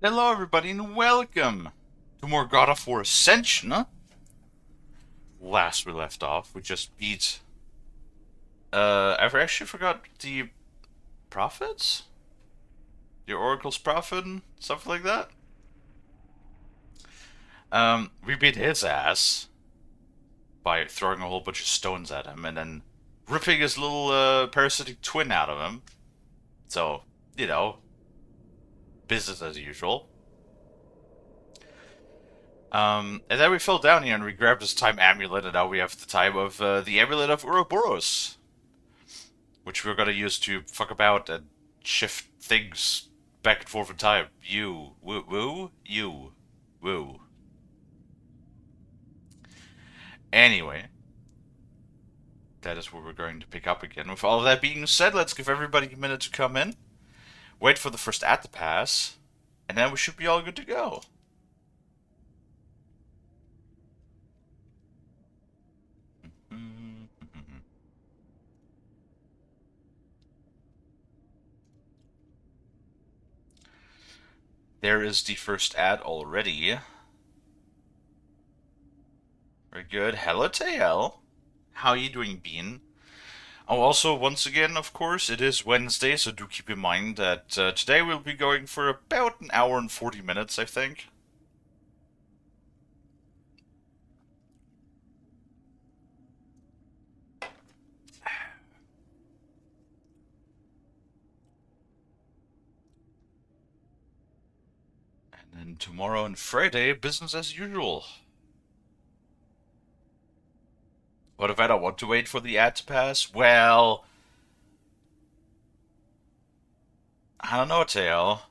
Hello, everybody, and welcome to more God of War Ascension. Last we left off, we just beat. I actually forgot the prophets, the Oracle's prophet, stuff like that. We beat his ass by throwing a whole bunch of stones at him and then ripping his little parasitic twin out of him. So, you know, business as usual. And then we fell down here and we grabbed this time amulet, and now we have the time of the amulet of Ouroboros, which we're gonna use to fuck about and shift things back and forth in time. You, woo, woo, you, woo. Anyway, that is where we're going to pick up again. With all of that being said, let's give everybody a minute to come in, wait for the first ad to pass, and then we should be all good to go. There is the first ad already. Very good. Hello, TL. How you doing, Bean? Oh, also, once again, of course, it is Wednesday, so do keep in mind that today we'll be going for about an hour and 40 minutes, I think. And then tomorrow and Friday, business as usual. What if I don't want to wait for the ad to pass? Well, I don't know, Tail.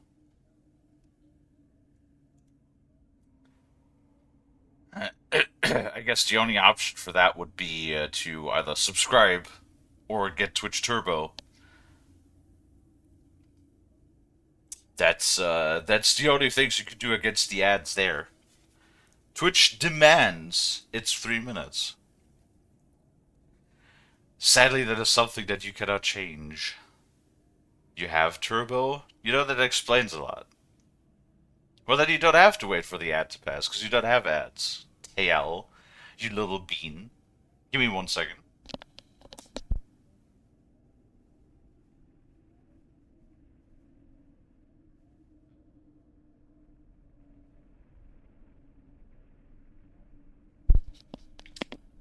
I guess the only option for that would be to either subscribe or get Twitch Turbo. That's the only things you can do against the ads there. Twitch demands it's 3 minutes. Sadly, that is something that you cannot change. You have Turbo? You know that explains a lot. Well, then you don't have to wait for the ad to pass, because you don't have ads. Tail, you little bean. Give me 1 second.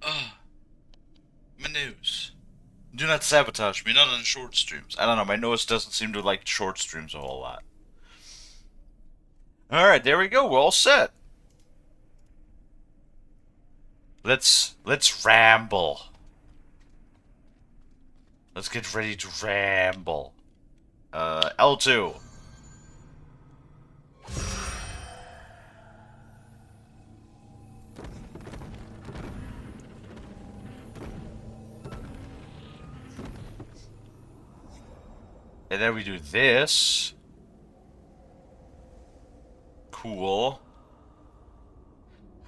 Ugh, my nose. Do not sabotage me, not on short streams. I don't know, my nose doesn't seem to like short streams a whole lot. Alright, there we go, we're all set. Let's ramble. Let's get ready to ramble. L2. And then we do this. Cool.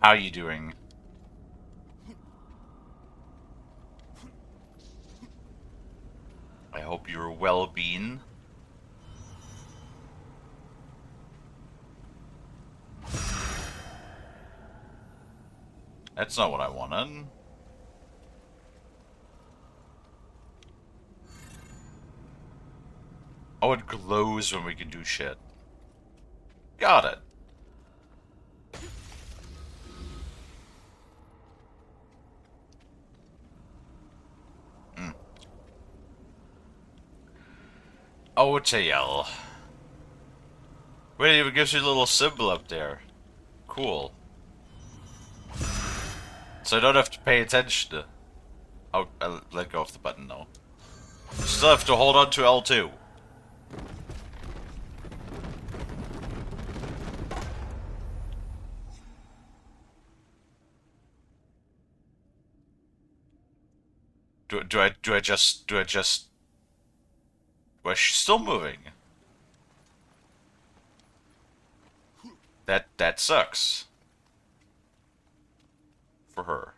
How you doing? I hope you're well, Bean. That's not what I wanted. Oh, it glows when we can do shit. Got it. Mm. Oh, tail. Wait, it even gives you a little symbol up there. Cool. So I don't have to pay attention to... Oh, I'll let go of the button, though. Still have to hold on to L2. Do I just... Well, she's still moving. That sucks. For her.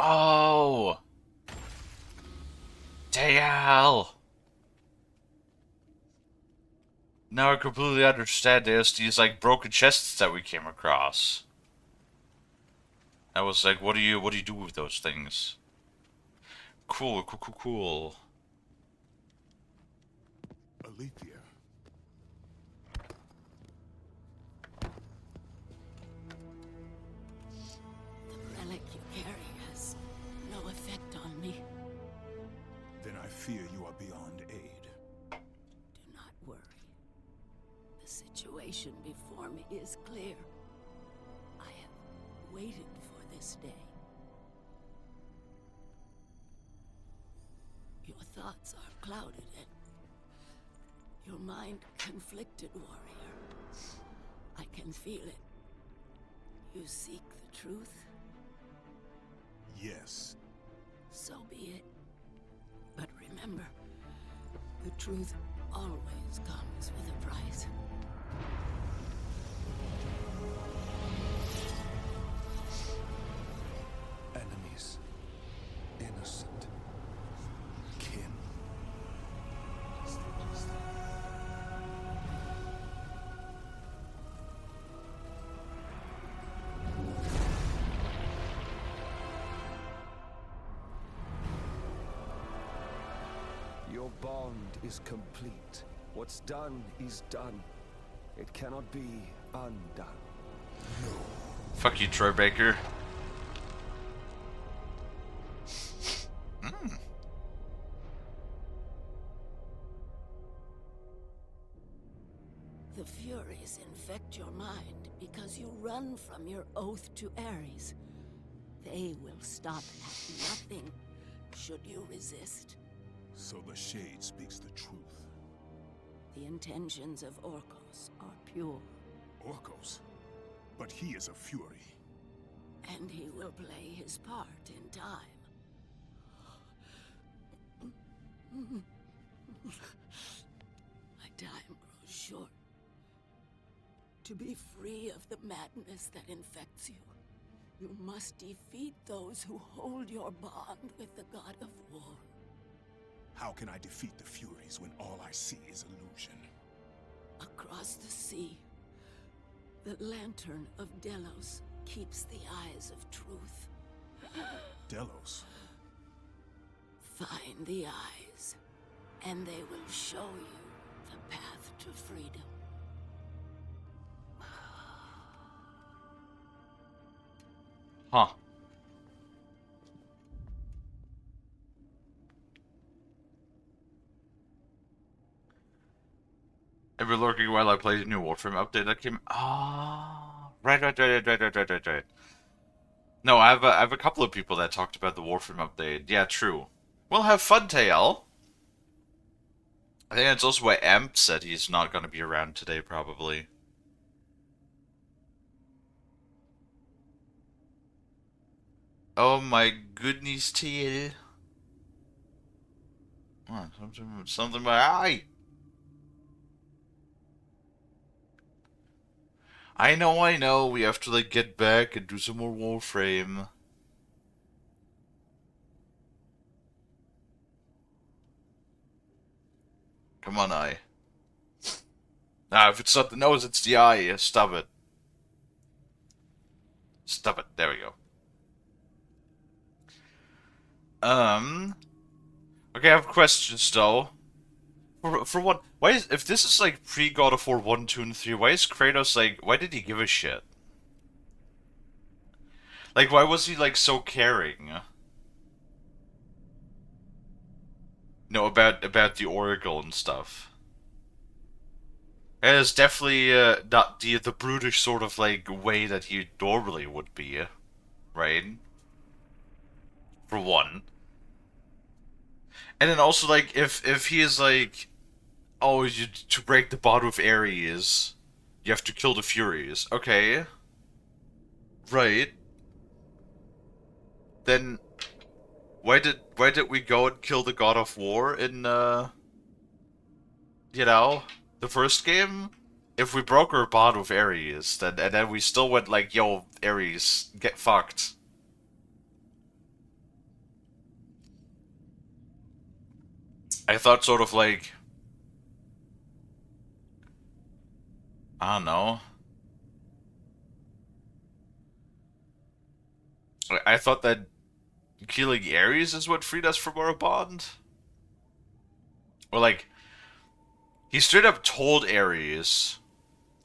Oh! Dale! Now I completely understand this. These, like, broken chests that we came across. I was like, what do you do with those things? Cool, cool, cool, cool. Alethea. The relic you carry has no effect on me. Then I fear you are beyond aid. Do not worry. The situation before me is clear. I have waited for this day. Your thoughts are clouded and your mind conflicted, warrior. I can feel it. You seek the truth? Yes. So be it. But remember, the truth always comes with a price. Enemies. Innocent. Kin. Your bond is complete. What's done is done. It cannot be undone. Fuck you, Troy Baker. The Furies infect your mind because you run from your oath to Ares. They will stop at nothing should you resist. So the Shade speaks the truth. The intentions of Orcos are pure, Orcos. But he is a Fury. and he will play his part in time. My time grows short. To be free of the madness that infects you, you must defeat those who hold your bond with the god of war. How can I defeat the Furies when all I see is illusion? Across the sea, the lantern of Delos keeps the eyes of truth. Delos. Find the eyes, and they will show you the path to freedom. Huh. I've been lurking while I played the new Warframe update that came. Ah, right. No, I have a couple of people that talked about the Warframe update. Yeah, true. We'll have fun, Tail. I think that's also why Amp said he's not going to be around today, probably. Oh my goodness, Tail. Oh, something my eye. I know. We have to, like, get back and do some more Warframe. Come on, eye. Ah, if it's not the nose, it's the eye. Stop it. Stop it. There we go. Okay, I have questions, though. For one, why is, if this is, like, pre-God of War 1, 2, and 3, why is Kratos, like, why did he give a shit? Like, why was he, like, so caring? No, about the Oracle and stuff. And it's definitely not the brutish sort of, like, way that he normally would be, right? For one. And then also, like, if he is, like, oh, to break the bond with Ares, you have to kill the Furies. Okay. Right. Then why did we go and kill the God of War in you know, the first game? If we broke our bond with Ares, then and then we still went like, yo, Ares, get fucked. I thought sort of like, I don't know. I thought that killing Ares is what freed us from our bond. Or like, he straight up told Ares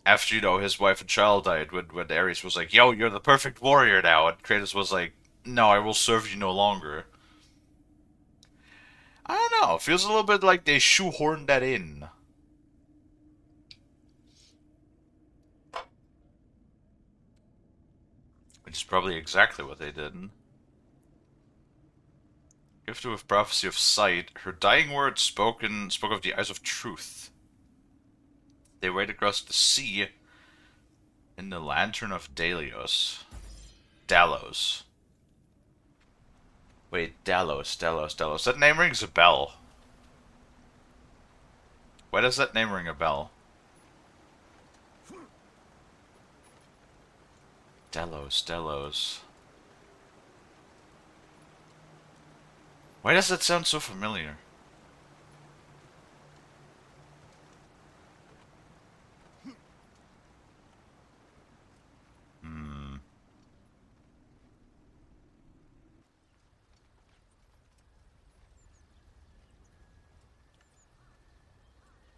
after, you know, his wife and child died, when Ares was like, yo, you're the perfect warrior now, and Kratos was like, no, I will serve you no longer. I don't know, it feels a little bit like they shoehorned that in. Which is probably exactly what they did. Gifted with prophecy of sight, her dying words spoke of the eyes of truth. They ride across the sea in the lantern of Dalios. Dalos. Wait, Dalos. That name rings a bell. Why does that name ring a bell? Delos. Why does that sound so familiar? Hmm.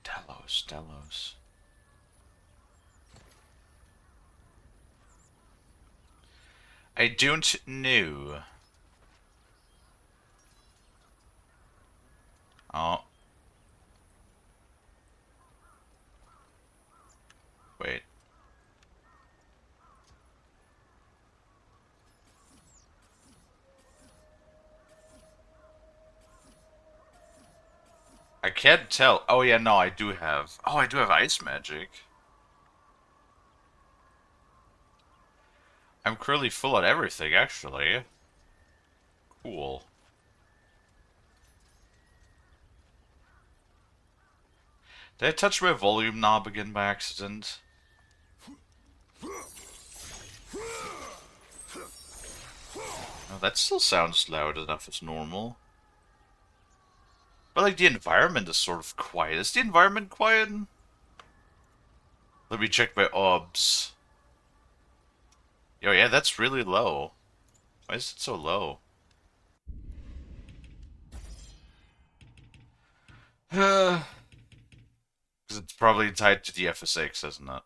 Delos. I don't know. Oh. Wait. I can't tell. Oh yeah, no, I do have. Oh, I do have ice magic. I'm currently full on everything, actually. Cool. Did I touch my volume knob again by accident? Oh, that still sounds loud enough as normal. But like the environment is sort of quiet. Is the environment quiet? Let me check my obs. Yo, yeah, that's really low. Why is it so low? Because it's probably tied to the FSX, isn't it?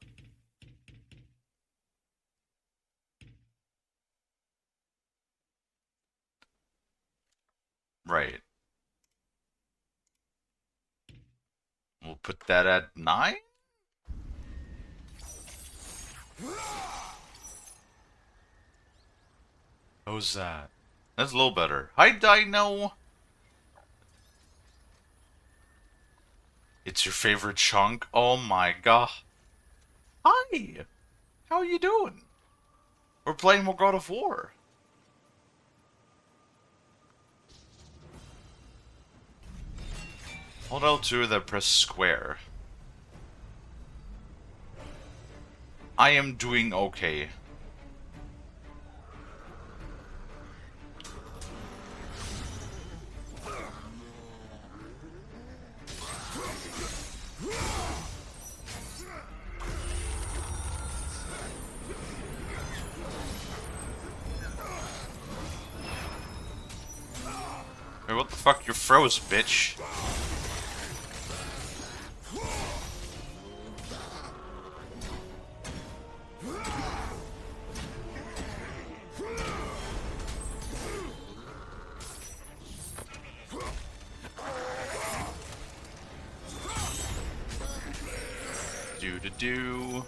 Right. We'll put that at 9? How's that? That's a little better. Hi, Dino! It's your favorite chunk? Oh my god. Hi! How are you doing? We're playing more God of War. Hold L2 then press square. I am doing okay. Wait, what the fuck? You're froze, bitch. Do.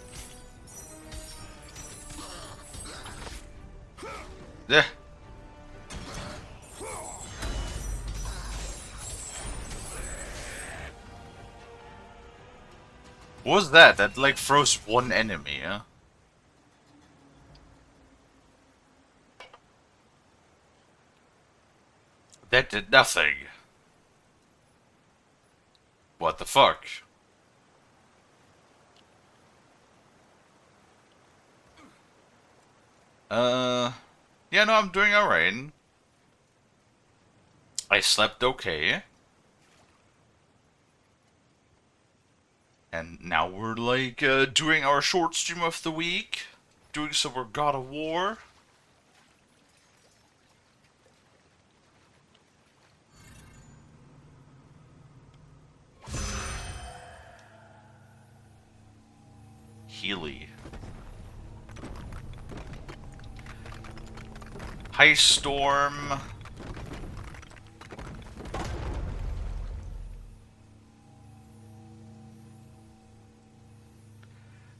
Yeah. What was that? That like froze one enemy, huh? That did nothing. What the fuck? Yeah, no, I'm doing alright. I slept okay. And now we're like doing our short stream of the week, doing some more God of War. Kalie. Hi, Storm.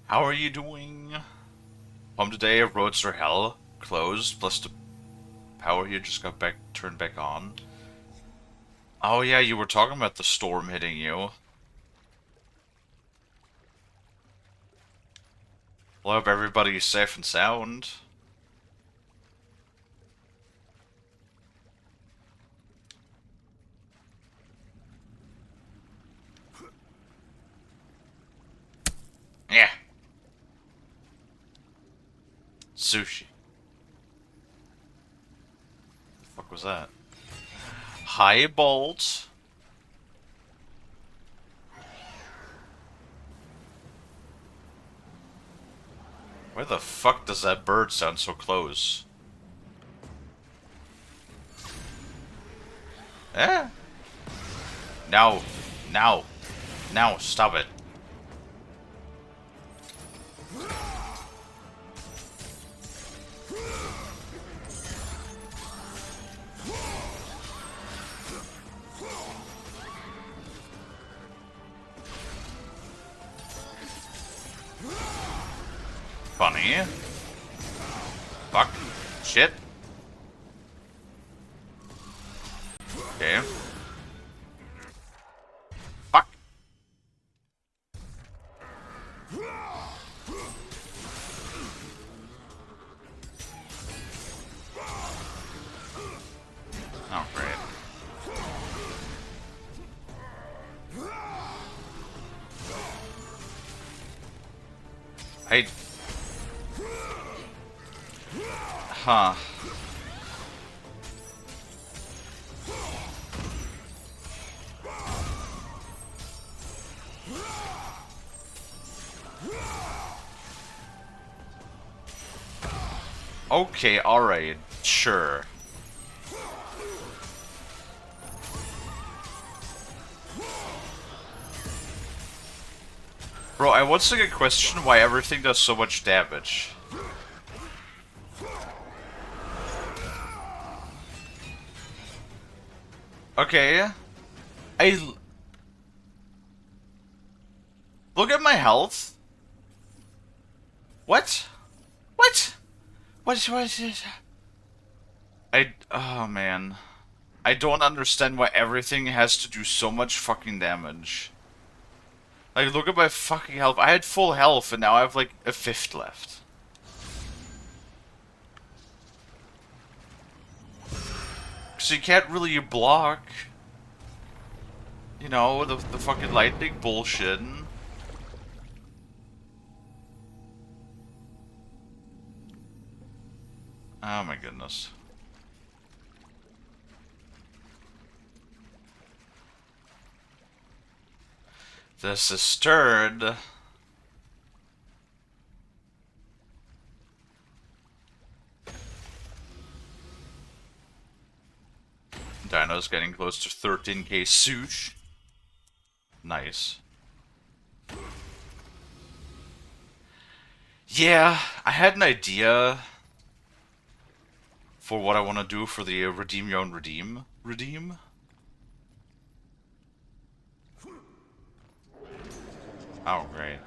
How are you doing? Home today, roads are hell. Closed, plus the power here just got turned back on. Oh yeah, you were talking about the storm hitting you. Well, I hope everybody's safe and sound. Yeah. Sushi. The fuck was that? Hi, Bolt. Why the fuck does that bird sound so close? Eh? Now. Now. Now, stop it. Funny. Fuck. Shit. Okay. Fuck. Oh, great. I... Huh. Okay, alright, sure. Bro, I once again question why everything does so much damage. Okay. Look at my health. What? What? What is it? Oh man. I don't understand why everything has to do so much fucking damage. Like, look at my fucking health. I had full health and now I have like a fifth left. So you can't really block, you know, the fucking lightning bullshit. Oh my goodness. This is stirred. Dino's getting close to 13k sush. Nice. Yeah, I had an idea for what I want to do for the redeem your own redeem. Oh, great.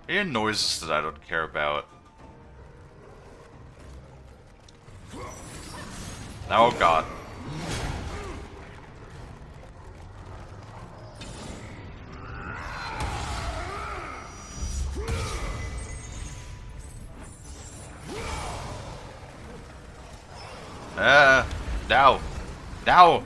I hear noises that I don't care about. Oh god. Now. Now.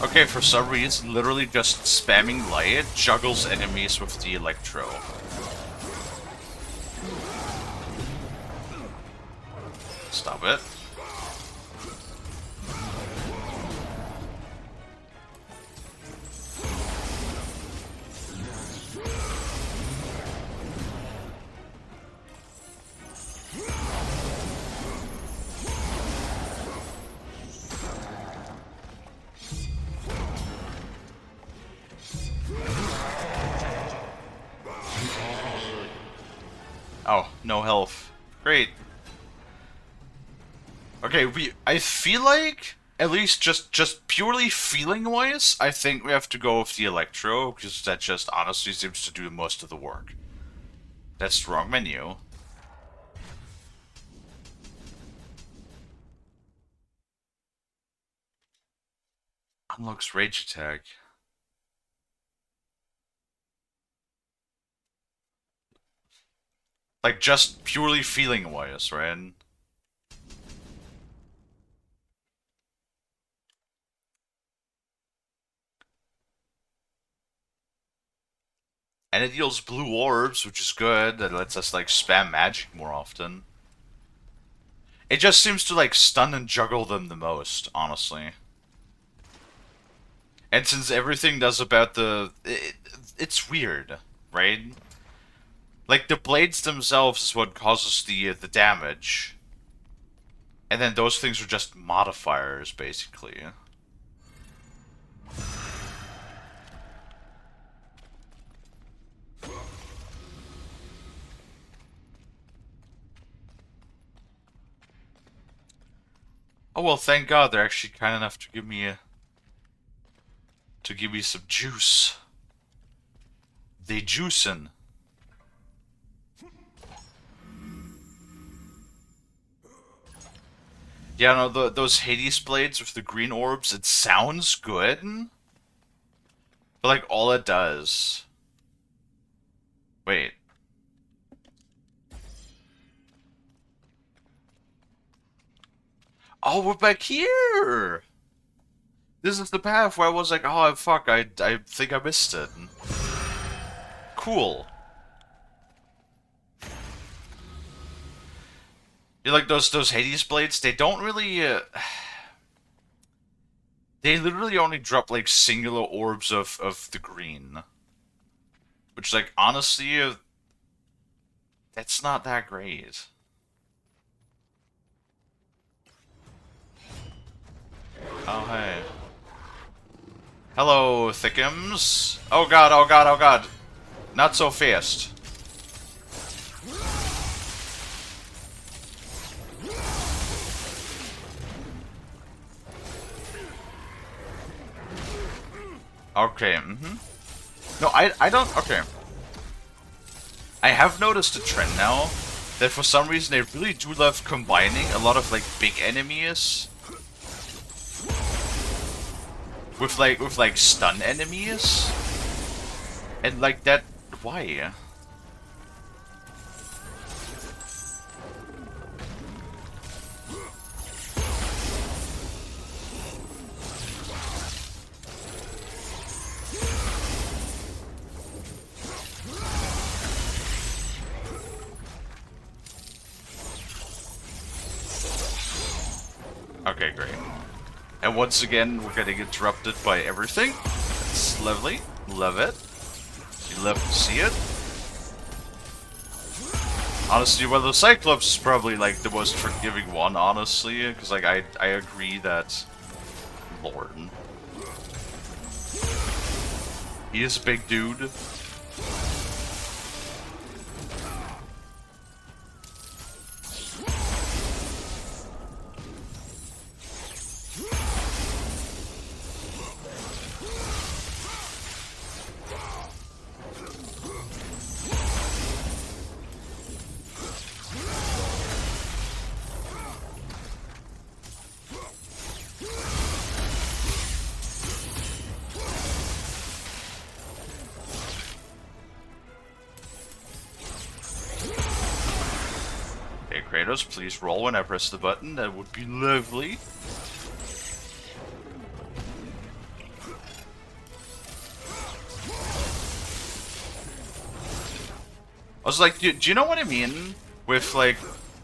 Okay, for some reason, literally just spamming light juggles enemies with the electro. Stop it. Oh, no health. Great. Okay, I feel like, at least just purely feeling-wise, I think we have to go with the Electro, because that just honestly seems to do most of the work. That's the wrong menu. Unlocks Rage Attack. Like, just purely feeling-wise, right? And it deals blue orbs, which is good. That lets us, like, spam magic more often. It just seems to, like, stun and juggle them the most, honestly. And since everything does about it's weird, right? Like, the blades themselves is what causes the damage. And then those things are just modifiers, basically. Oh well, thank God they're actually kind enough to give me some juice. They juicin'. Yeah, no, those Hades blades with the green orbs, it sounds good, but like all it does. Wait. Oh, we're back here! This is the path where I was like, oh fuck, I think I missed it. Cool. You like those Hades blades? They don't really. They literally only drop like singular orbs of the green, which like honestly, that's not that great. Oh hey. Hello, Thickums. Oh god, oh god, oh god. Not so fast. Okay, No, I don't, okay. I have noticed a trend now that for some reason they really do love combining a lot of like big enemies with like stun enemies. And like that, why? Okay, great. And once again, we're getting interrupted by everything. It's lovely. Love it. You love to see it. Honestly, well, the Cyclops is probably, like, the most forgiving one, honestly. Because, like, I agree that... Lord. He is a big dude. Kratos, please roll when I press the button. That would be lovely. was like, do you know what I mean? With, like,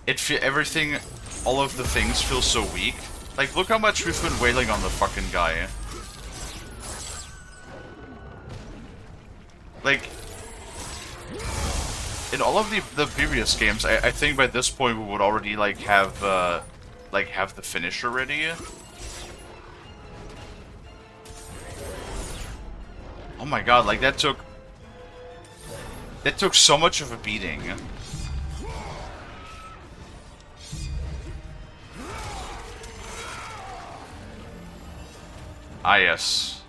everything, all of the things feel so weak. Like, look how much we've been wailing on the fucking guy. Like, in all of the previous games, I think by this point we would already, like, have the finish already. Oh my god, like, that took so much of a beating. Ah, yes.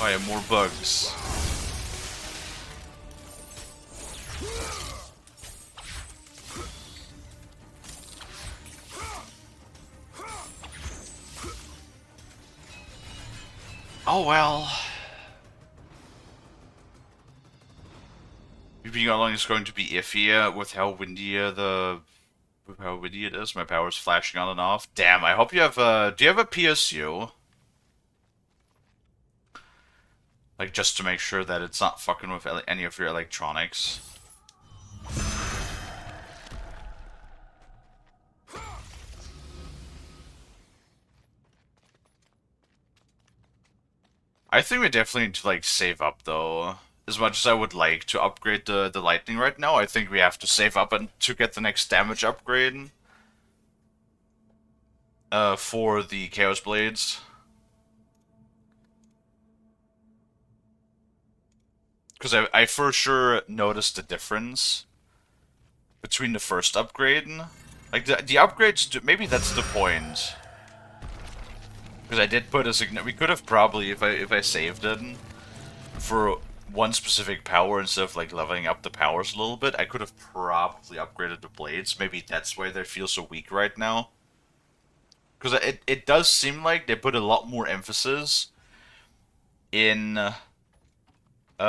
Oh yeah, more bugs. Oh well. Being along is going to be iffy with how windy it is. My power's flashing on and off. Damn, I hope you have do you have a PSU? Like, just to make sure that it's not fucking with any of your electronics. I think we definitely need to, like, save up, though. As much as I would like to upgrade the lightning right now, I think we have to save up and to get the next damage upgrade. For the Chaos Blades. Because I for sure noticed the difference between the first upgrade. Like, the upgrades, maybe that's the point. Because I did put a we could have probably, if I saved it, for one specific power instead of, like, leveling up the powers a little bit, I could have probably upgraded the blades. Maybe that's why they feel so weak right now. Because it does seem like they put a lot more emphasis in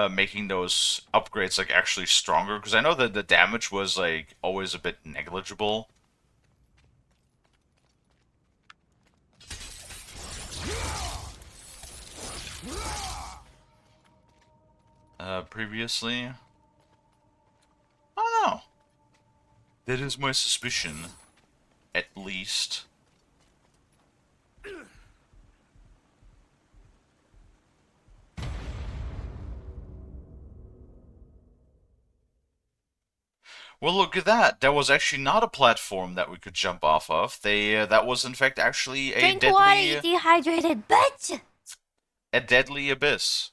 making those upgrades, like, actually stronger. Because I know that the damage was, like, always a bit negligible. Previously. I don't know. That is my suspicion. At least. Well, look at that. That was actually not a platform that we could jump off of. That was in fact actually a Drink water, you dehydrated bitch! A deadly abyss.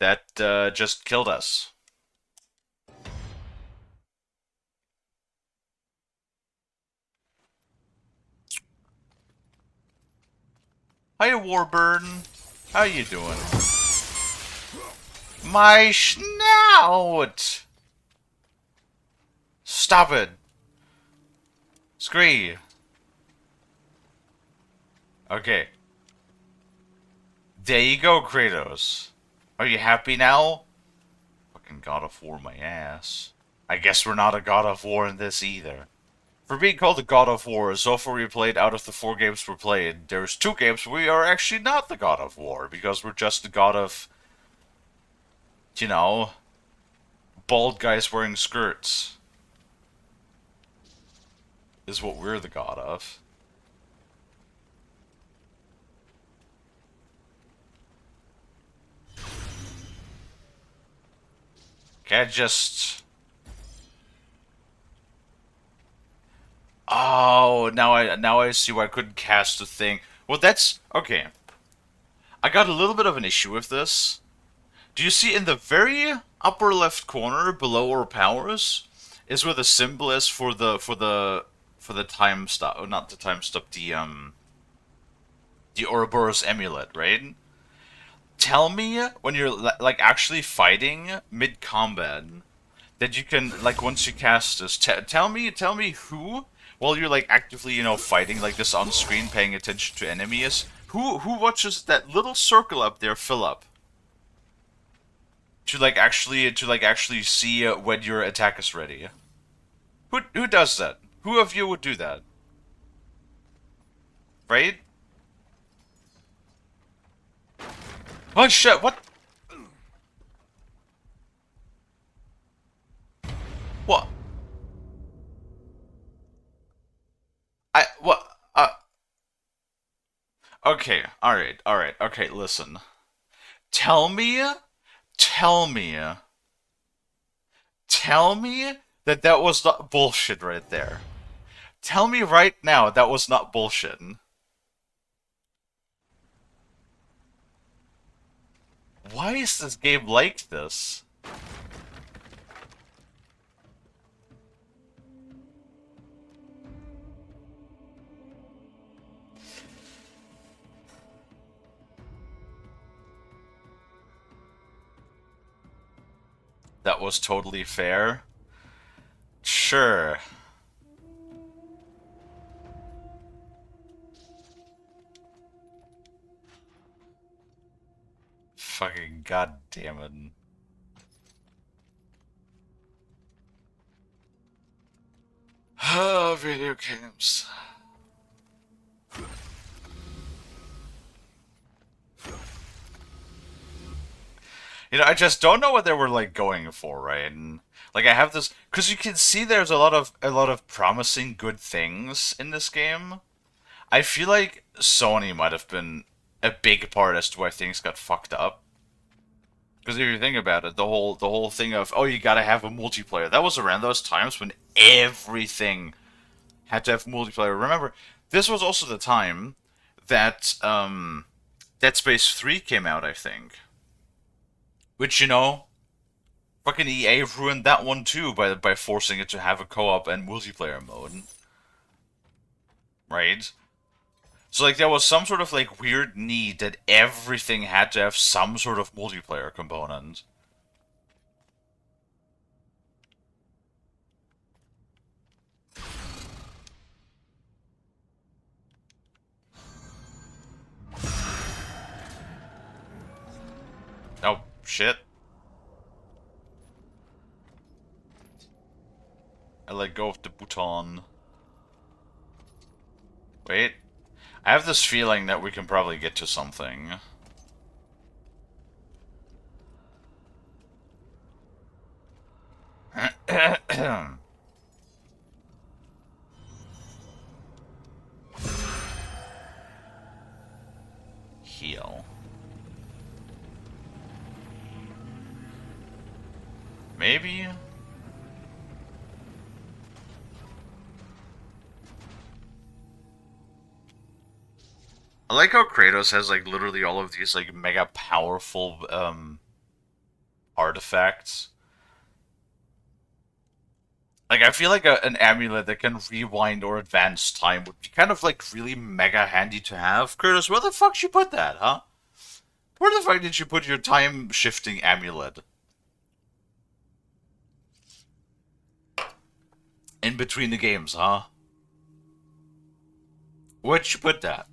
That, just killed us. Hiya, Warburn. How you doing? My snout! Stop it! Scree! Okay. There you go, Kratos. Are you happy now? Fucking God of War my ass. I guess we're not a God of War in this either. For being called a God of War, so far we played out of the 4 games we played, there's 2 games we are actually not the God of War, because we're just the God of, you know, bald guys wearing skirts. Is what we're the God of. Can't just... Oh, now I see why I couldn't cast the thing. Well, that's... Okay. I got a little bit of an issue with this. Do you see in the very upper left corner below our powers is where the symbol is for the time stop, oh, not the time stop, the Ouroboros amulet, right? Tell me when you're like actually fighting mid combat that you can, like, once you cast this, tell me who, while you're like actively, you know, fighting like this on screen, paying attention to enemies, who watches that little circle up there fill up to actually see when your attack is ready. Who does that? Who of you would do that? Right? Oh shit! What? Okay, alright, okay, listen. Tell me, tell me, tell me that that was not bullshit right there. Tell me right now that was not bullshit. Why is this game like this? That was totally fair. Sure. Fucking goddamn it. Oh, video games. You know, I just don't know what they were like going for, right? And like I have this because you can see there's a lot of promising good things in this game. I feel like Sony might have been a big part as to why things got fucked up. Because if you think about it, the whole thing of oh you gotta have a multiplayer that was around those times when everything had to have multiplayer. Remember, this was also the time that Dead Space 3 came out, I think. Which fucking EA ruined that one too by forcing it to have a co-op and multiplayer mode, right? So like there was some sort of like weird need that everything had to have some sort of multiplayer component. Oh shit! I let go of the button. Wait, I have this feeling that we can probably get to something. Heal. Maybe? I like how Kratos has like literally all of these like mega powerful artifacts. Like I feel like an amulet that can rewind or advance time would be kind of like really mega handy to have. Kratos, where the fuck you put that, huh? Where the fuck did you put your time shifting amulet? In between the games, huh? Where'd you put that?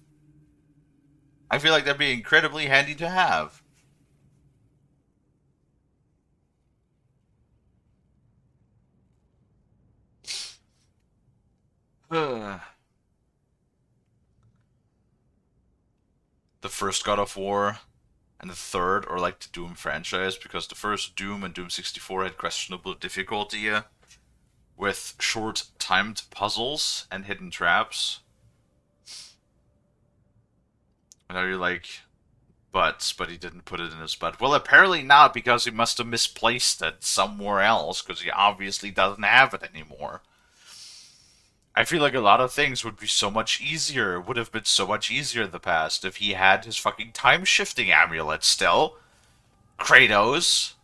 I feel like that'd be incredibly handy to have. The first God of War and the third are like the Doom franchise because the first Doom and Doom 64 had questionable difficulty with short timed puzzles and hidden traps. And are you like, but he didn't put it in his butt? Well, apparently not because he must have misplaced it somewhere else because he obviously doesn't have it anymore. I feel like a lot of things would be so much easier, would have been so much easier in the past if he had his fucking time shifting amulet still. Kratos.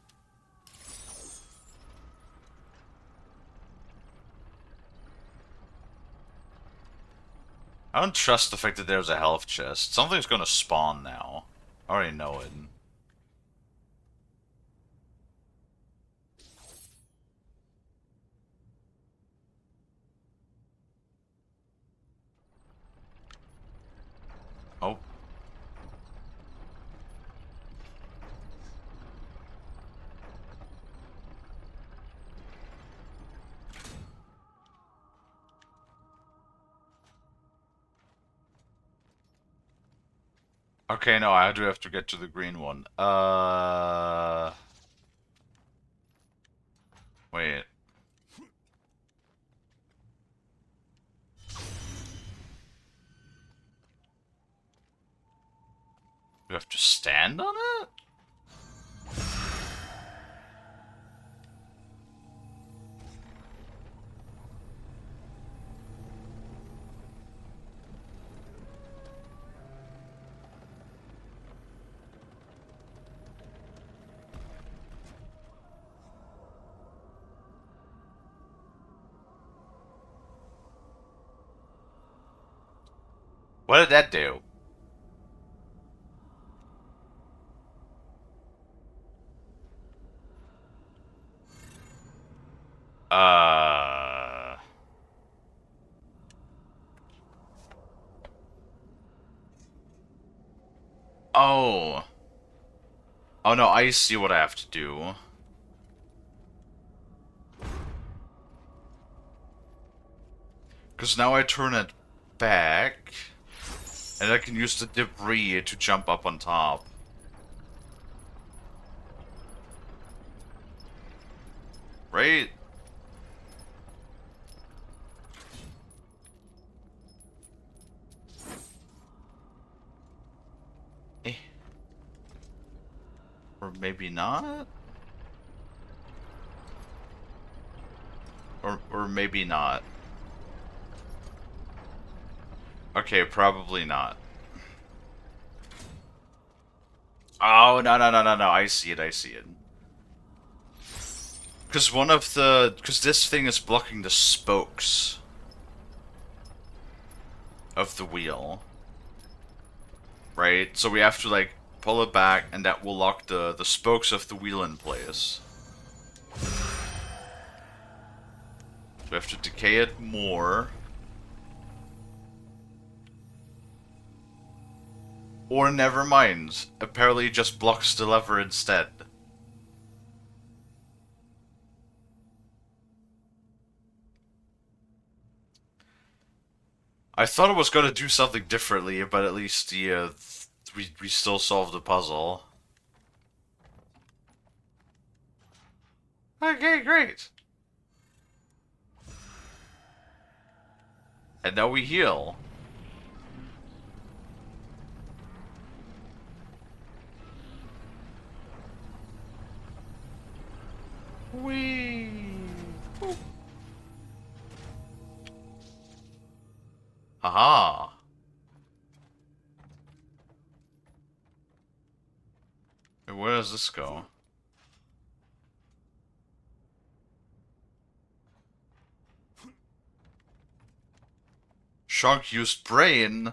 I don't trust the fact that there's a health chest. Something's gonna spawn now. I already know it. Oh. Okay, no, I do have to get to the green one. Wait. You have to stand on it? What did that do? Oh. Oh no, I see what I have to do. Because now I turn it back, and I can use the debris to jump up on top. Right? Eh. Or maybe not? Or maybe not. Okay, probably not. Oh, no, I see it, I see it. Because because this thing is blocking the spokes of the wheel. Right? So we have to, like, pull it back, and that will lock the spokes of the wheel in place. So we have to decay it more. Or never mind. Apparently it just blocks the lever instead. I thought it was going to do something differently, but at least we still solved the puzzle. Okay, great. And now we heal. Whee! Ooh. Aha! Hey, where does this go? Shunk used brain?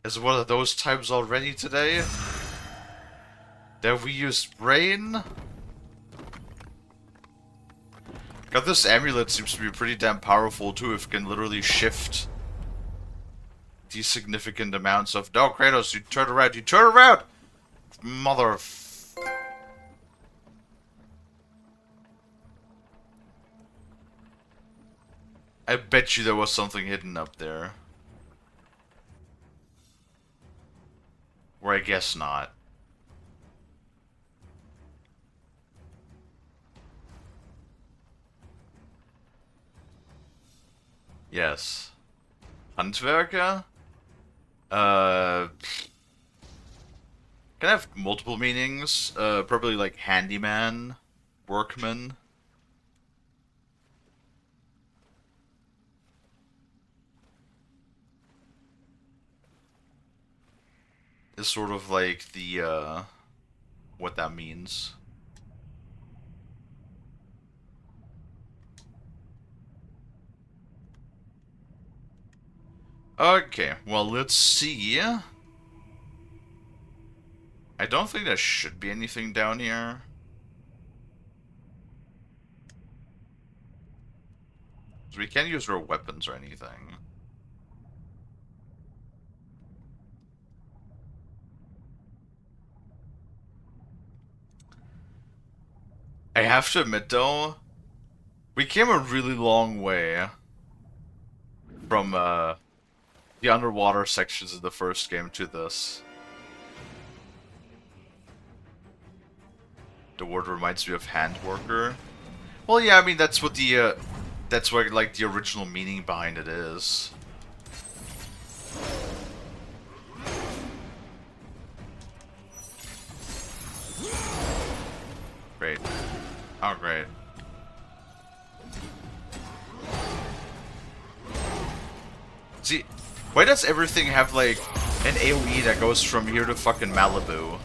Is one of those times already today? That we used brain? God, this amulet seems to be pretty damn powerful too, if it can literally shift these significant amounts of... No, Kratos, you turn around, you turn around! Mother... I bet you there was something hidden up there. Or I guess not. Yes. Handwerker? Can have multiple meanings. Probably like handyman, workman. Is sort of like the, what that means. Okay, well, let's see. I don't think there should be anything down here. So we can't use our weapons or anything. I have to admit, though, we came a really long way from, the underwater sections of the first game to this. The word reminds me of handworker. Well, yeah, I mean, that's what that's what, like, the original meaning behind it is. Why does everything have, like, an AoE that goes from here to fucking Malibu?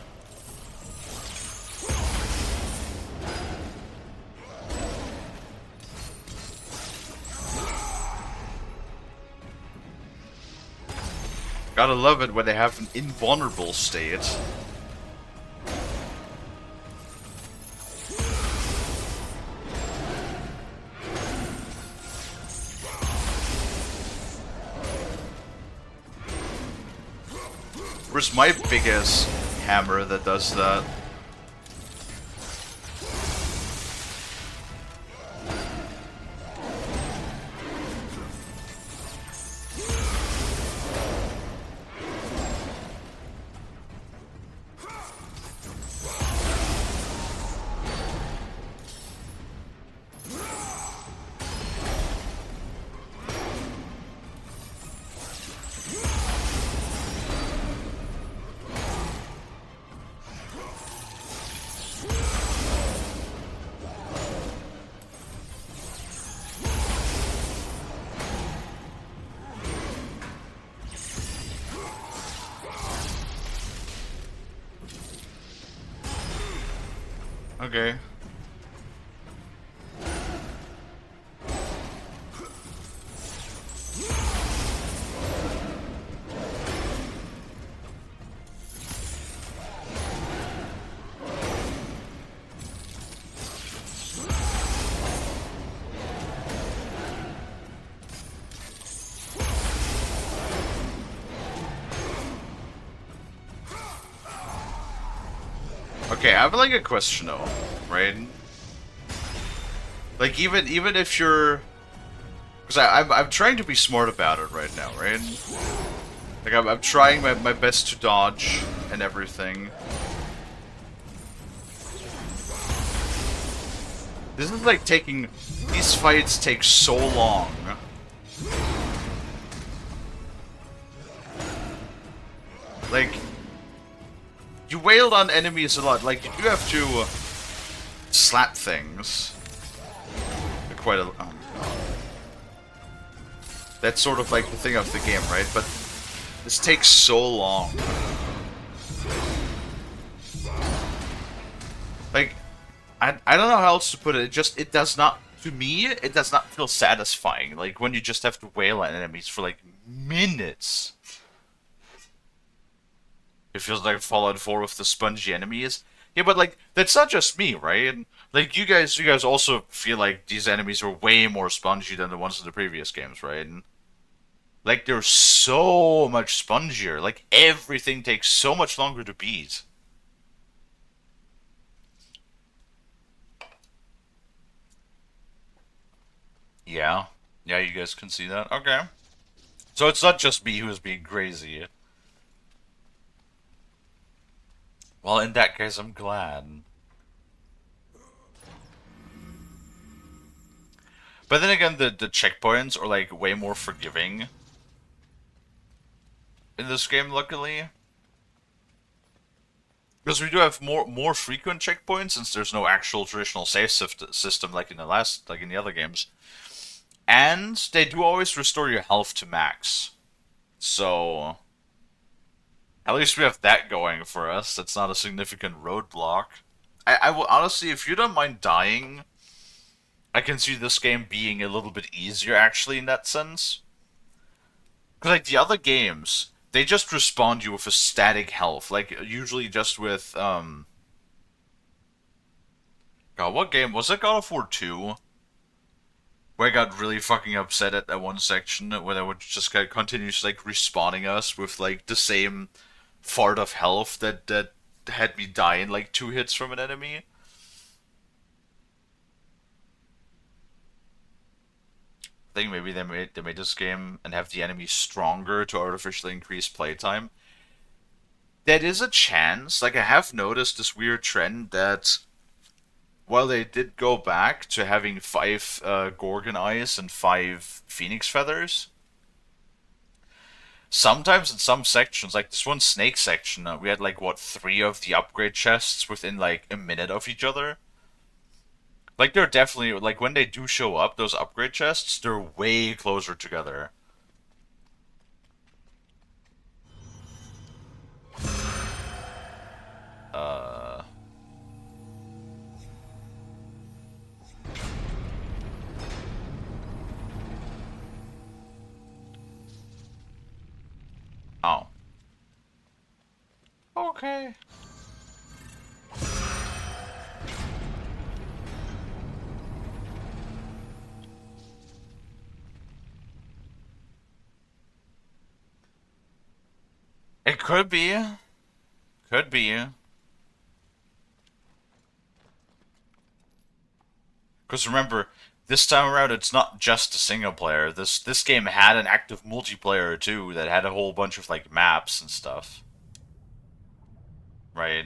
Gotta love it when they have an invulnerable state. Where's my biggest hammer that does that? Okay. Okay, I have like a question though, right? Like even if you're, because I'm trying to be smart about it right now, right? Like I'm trying my best to dodge and everything. This is like taking, these fights take so long. Like, you wailed on enemies a lot. Like, you do have to slap things. Quite a... Oh, God. That's sort of like the thing of the game, right? But this takes so long. Like, I don't know how else to put it. It does not, to me, it does not feel satisfying. Like, when you just have to wail on enemies for, like, minutes. It feels like Fallout 4 with the spongy enemies. Yeah, but, like, that's not just me, right? And, like, you guys also feel like these enemies are way more spongy than the ones in the previous games, right? And, like, they're so much spongier. Like, everything takes so much longer to beat. Yeah. Yeah, you guys can see that? Okay. So it's not just me who's being crazy. Well, in that case, I'm glad. But then again, the checkpoints are, like, way more forgiving in this game, luckily. Because we do have more frequent checkpoints, since there's no actual traditional save system like in the other games. And they do always restore your health to max. So at least we have that going for us. That's not a significant roadblock. I will honestly, if you don't mind dying, I can see this game being a little bit easier actually in that sense. Because like the other games, they just respawn you with a static health. Like usually just with God, what game was it? God of War 2? Where I got really fucking upset at that one section where they would just kind of continuously like respawning us with like the same fart of health that had me die in like 2 hits from an enemy. I think maybe they made this game and have the enemies stronger to artificially increase playtime. That is a chance. Like I have noticed this weird trend that while they did go back to having 5 Gorgon eyes and 5 Phoenix feathers, sometimes in some sections, like this one snake section, we had like what 3 of the upgrade chests within like a minute of each other. Like they're definitely like when they do show up, those upgrade chests, they're way closer together. Okay. It could be. Could be. Because remember, this time around, it's not just a single player. This game had an active multiplayer too that had a whole bunch of like maps and stuff. Right?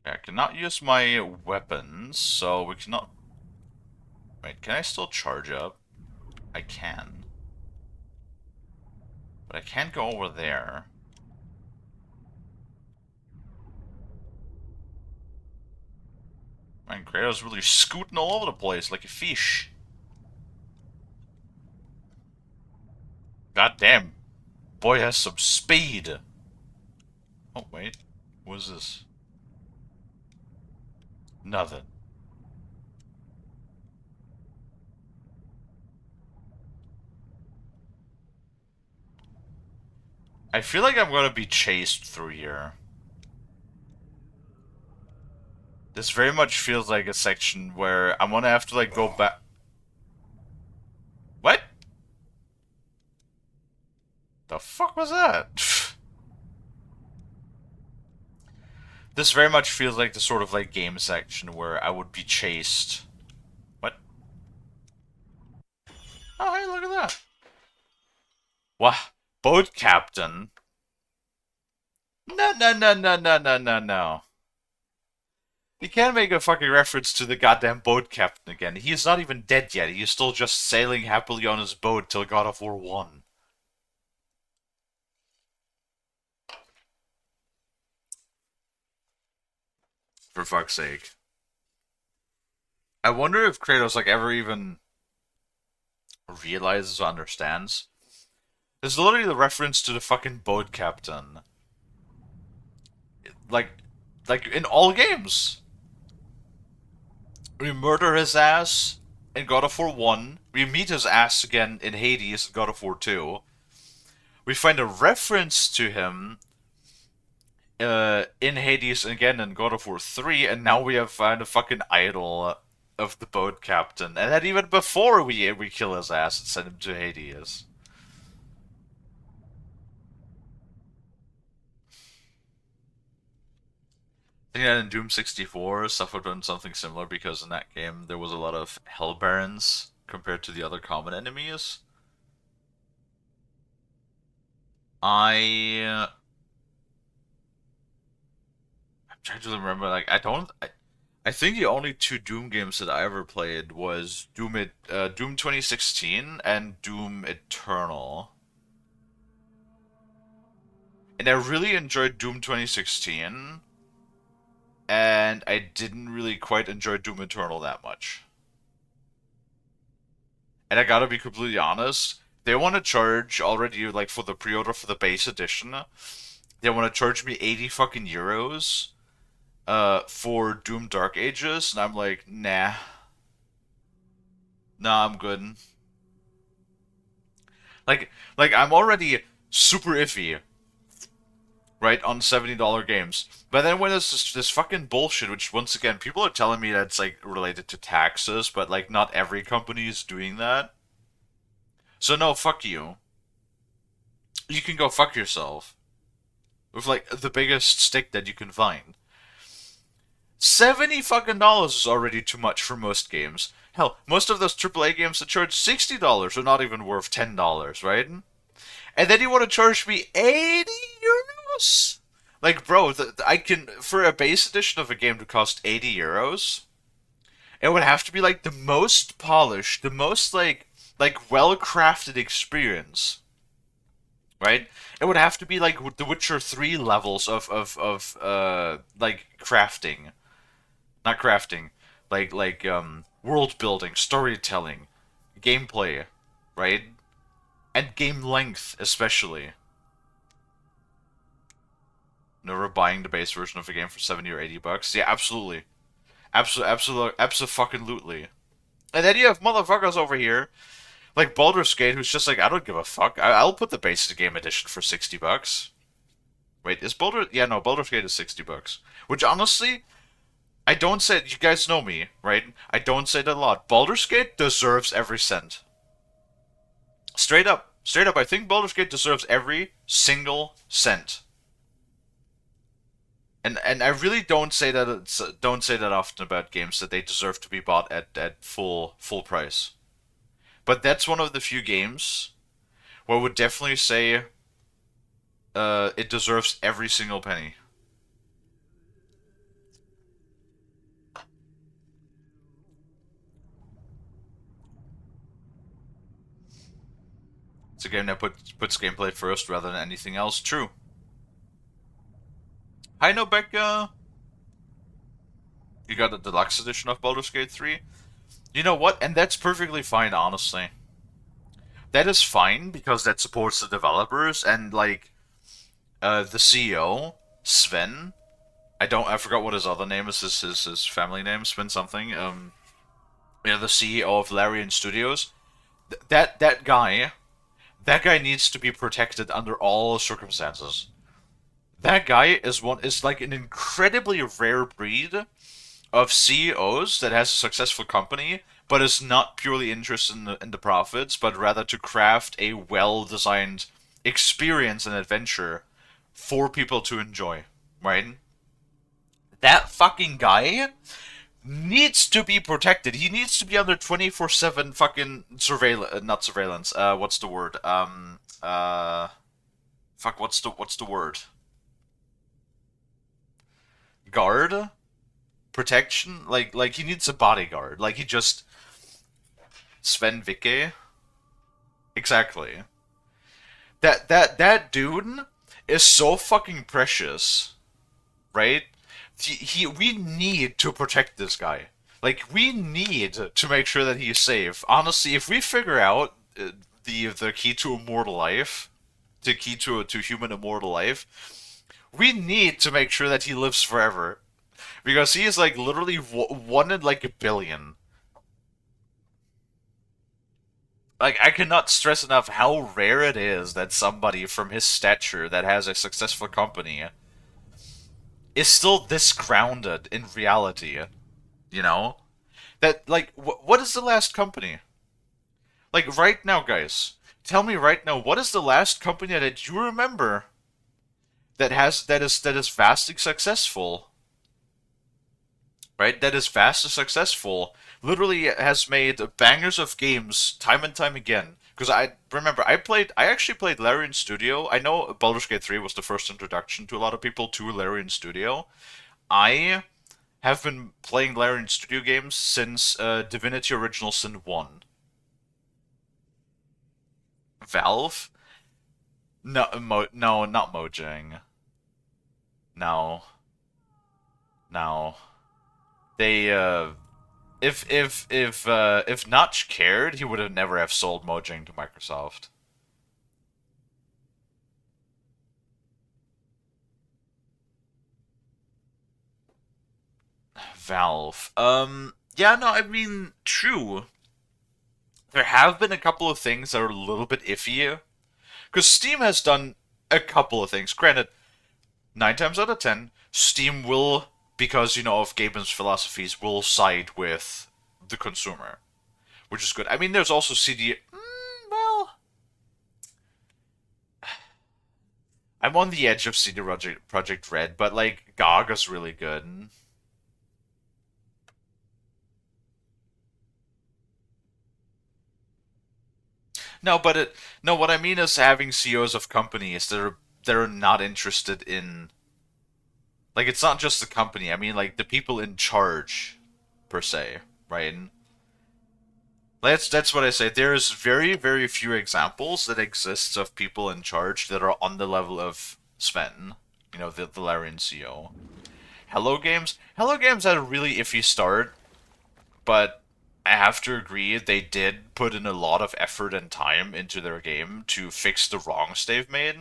I cannot use my weapons, so we cannot... Wait, can I still charge up? I can. But I can't go over there. Man, Kratos really scooting all over the place like a fish. God damn. Boy has some speed. Oh, wait. What is this? Nothing. I feel like I'm gonna be chased through here. This very much feels like a section where I'm gonna have to like go back. What? The fuck was that? This very much feels like the sort of like game section where I would be chased. What? Oh, hey, look at that. What? Boat captain? No, no, no, no, no, no, no, no. You can't make a fucking reference to the goddamn boat captain again. He is not even dead yet. He is still just sailing happily on his boat till God of War 1. For fuck's sake. I wonder if Kratos like ever even realizes or understands. There's literally the reference to the fucking boat captain. Like in all games. We murder his ass in God of War 1. We meet his ass again in Hades in God of War 2. We find a reference to him in Hades again in God of War 3, and now we have found a fucking idol of the boat captain. And that even before we kill his ass and send him to Hades. I think that in Doom 64, suffered from something similar because in that game there was a lot of Hell Barons compared to the other common enemies. I'm trying to remember, like, I think the only two Doom games that I ever played was Doom 2016 and Doom Eternal. And I really enjoyed Doom 2016, and I didn't really quite enjoy Doom Eternal that much. And I gotta be completely honest, they want to charge already, like, for the pre-order for the base edition, they want to charge me 80 fucking euros for Doom Dark Ages, and I'm like, nah. Nah, I'm good. Like I'm already super iffy, right, on $70 games. But then when there's this fucking bullshit, which once again, people are telling me that's like related to taxes, but like not every company is doing that. So no, fuck you. You can go fuck yourself. With like the biggest stick that you can find. $70 fucking dollars is already too much for most games. Hell, most of those AAA games that charge $60 are not even worth $10, right? And then you want to charge me 80 euros? Like, bro, I can, for a base edition of a game to cost 80 euros, it would have to be like the most polished, the most like well-crafted experience, right? It would have to be like The Witcher 3 levels of like crafting. Not crafting, like world building, storytelling, gameplay, right? And game length especially. buying the base version of the game for 70 or 80 bucks. Yeah, absolutely. Abso-fucking-lutely. And then you have motherfuckers over here, like Baldur's Gate, who's just like, I don't give a fuck. I'll put the base game edition for 60 bucks. Wait, is Baldur's... Yeah, no, Baldur's Gate is 60 bucks. Which, honestly, I don't say... You guys know me, right? I don't say that a lot. Baldur's Gate deserves every cent. Straight up. Straight up, I think Baldur's Gate deserves every single cent. And I really don't say that often about games, that they deserve to be bought at full price. But that's one of the few games where I would definitely say it deserves every single penny. It's a game that puts gameplay first rather than anything else. True. Hi, no, Becca. You got the deluxe edition of Baldur's Gate 3? You know what? And that's perfectly fine, honestly. That is fine, because that supports the developers, and, like, the CEO, Sven, I forgot what his other name is, his family name, Sven something, the CEO of Larian Studios, that guy needs to be protected under all circumstances. That guy is like an incredibly rare breed of CEOs that has a successful company, but is not purely interested in the profits, but rather to craft a well-designed experience and adventure for people to enjoy, right? That fucking guy needs to be protected. He needs to be under 24/7 fucking surveillance, not surveillance. What's the word? Fuck. What's the word? Guard, protection. Like he needs a bodyguard. Like he just Sven Vikke. Exactly. That dude is so fucking precious, right? We need to protect this guy. Like, we need to make sure that he's safe. Honestly, if we figure out the key to immortal life, the key to human immortal life, we need to make sure that he lives forever, because he is like literally one in like a billion. Like, I cannot stress enough how rare it is that somebody from his stature that has a successful company is still this grounded in reality, you know? That, like, what is the last company? Like, right now, guys, tell me right now, what is the last company that you remember that is vastly successful? Right? That is vastly successful. Literally has made bangers of games time and time again. Because I remember, I actually played Larian Studio. I know Baldur's Gate 3 was the first introduction to a lot of people to Larian Studio. I have been playing Larian Studio games since Divinity Original Sin 1. Valve? No, no, not Mojang. No. No. They, if Notch cared, he would have never have sold Mojang to Microsoft. Valve. Yeah, no, I mean, true. There have been a couple of things that are a little bit iffy. Because Steam has done a couple of things. Granted, 9 times out of 10, Steam will, because, you know, of Gaben's philosophies, will side with the consumer. Which is good. I mean, there's also CD... well... I'm on the edge of CD Projekt Red, but, like, GOG is really good. No, but what I mean is having CEOs of companies that are not interested in, like, it's not just the company. I mean, like, the people in charge, per se, right? That's what I say. There's very, very few examples that exists of people in charge that are on the level of Sven, you know, the Larian CEO. Hello Games had a really iffy start, but I have to agree, they did put in a lot of effort and time into their game to fix the wrongs they've made.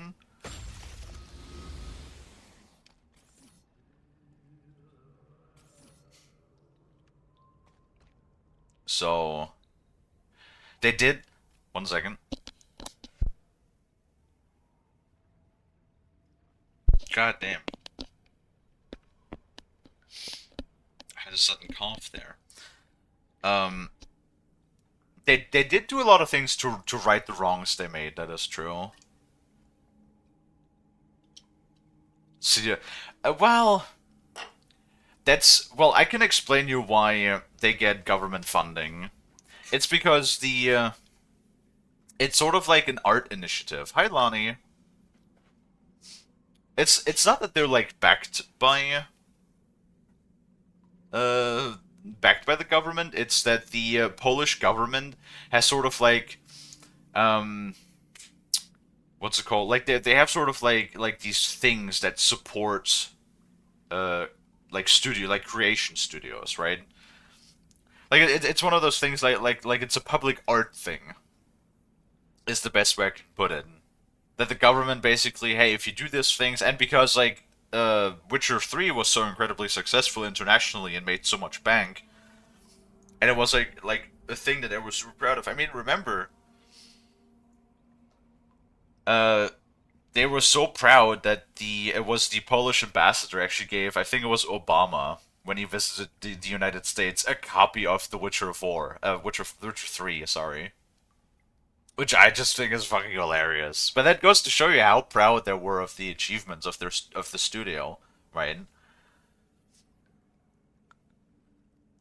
So they did. One second. God damn. I had a sudden cough there. Um, they did do a lot of things to right the wrongs they made. That is true. So, well, I can explain you why they get government funding. It's because it's sort of like an art initiative. Hi, Lonnie. It's not that they're like backed by the government. It's that the Polish government has sort of like what's it called? Like they have sort of like these things that support like creation studios, right? Like it's one of those things like it's a public art thing. Is the best way I can put it. That the government basically, hey, if you do these things, and because like Witcher 3 was so incredibly successful internationally and made so much bank, and it was like a thing that I was super proud of. I mean, remember, they were so proud that it was the Polish ambassador actually gave, I think it was Obama, when he visited the United States, a copy of The Witcher 4, Witcher 3, sorry. Which I just think is fucking hilarious. But that goes to show you how proud they were of the achievements of the studio, right?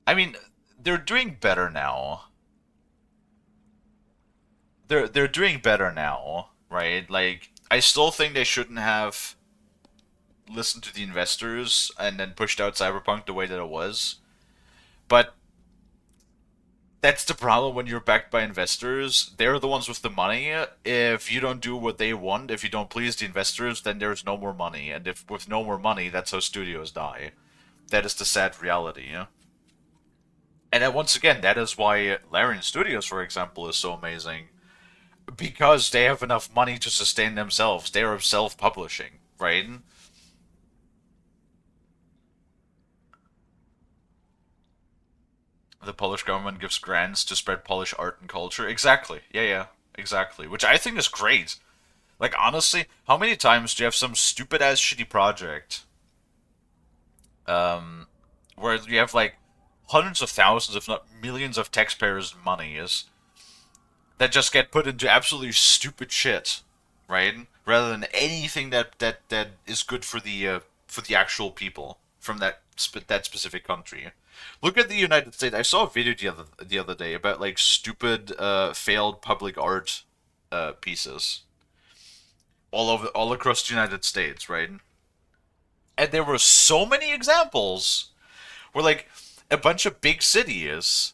I mean, they're doing better now. They're doing better now, right? Like I still think they shouldn't have listened to the investors and then pushed out Cyberpunk the way that it was. But that's the problem when you're backed by investors. They're the ones with the money. If you don't do what they want, if you don't please the investors, then there's no more money. And if with no more money, that's how studios die. That is the sad reality, yeah? And then once again, that is why Larian Studios, for example, is so amazing. Because they have enough money to sustain themselves. They are self-publishing, right? The Polish government gives grants to spread Polish art and culture. Exactly. Yeah, exactly. Which I think is great. Like, honestly, how many times do you have some stupid-ass shitty project, where you have, like, hundreds of thousands, if not millions of taxpayers' monies that just get put into absolutely stupid shit, right? Rather than anything that is good for the actual people from that specific country. Look at the United States. I saw a video the other day about like stupid failed public art pieces all across the United States, right? And there were so many examples where like a bunch of big cities,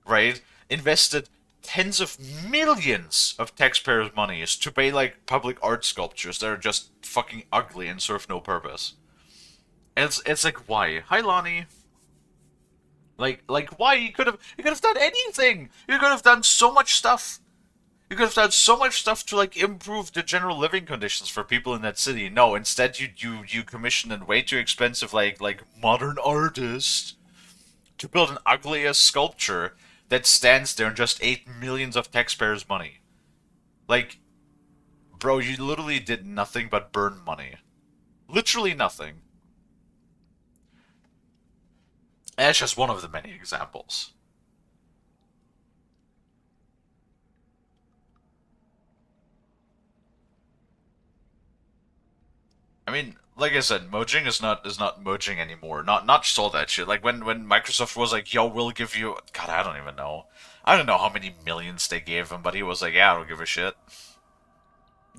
right, invested tens of millions of taxpayers' monies to pay like public art sculptures that are just fucking ugly and serve no purpose. And it's like, why? Hi, Lonnie. Like why? You could have done anything. You could have done so much stuff. You could have done so much stuff to like improve the general living conditions for people in that city. No, instead you commissioned a way too expensive like modern artist to build an ugly ass sculpture that stands there and just ate millions of taxpayers' money. Like, bro, you literally did nothing but burn money. Literally nothing. And that's just one of the many examples. I mean, like I said, Mojang is not Mojang anymore. Not just all that shit. Like when Microsoft was like, "Yo, we'll give you," God, I don't even know. I don't know how many millions they gave him, but he was like, "Yeah, I don't give a shit.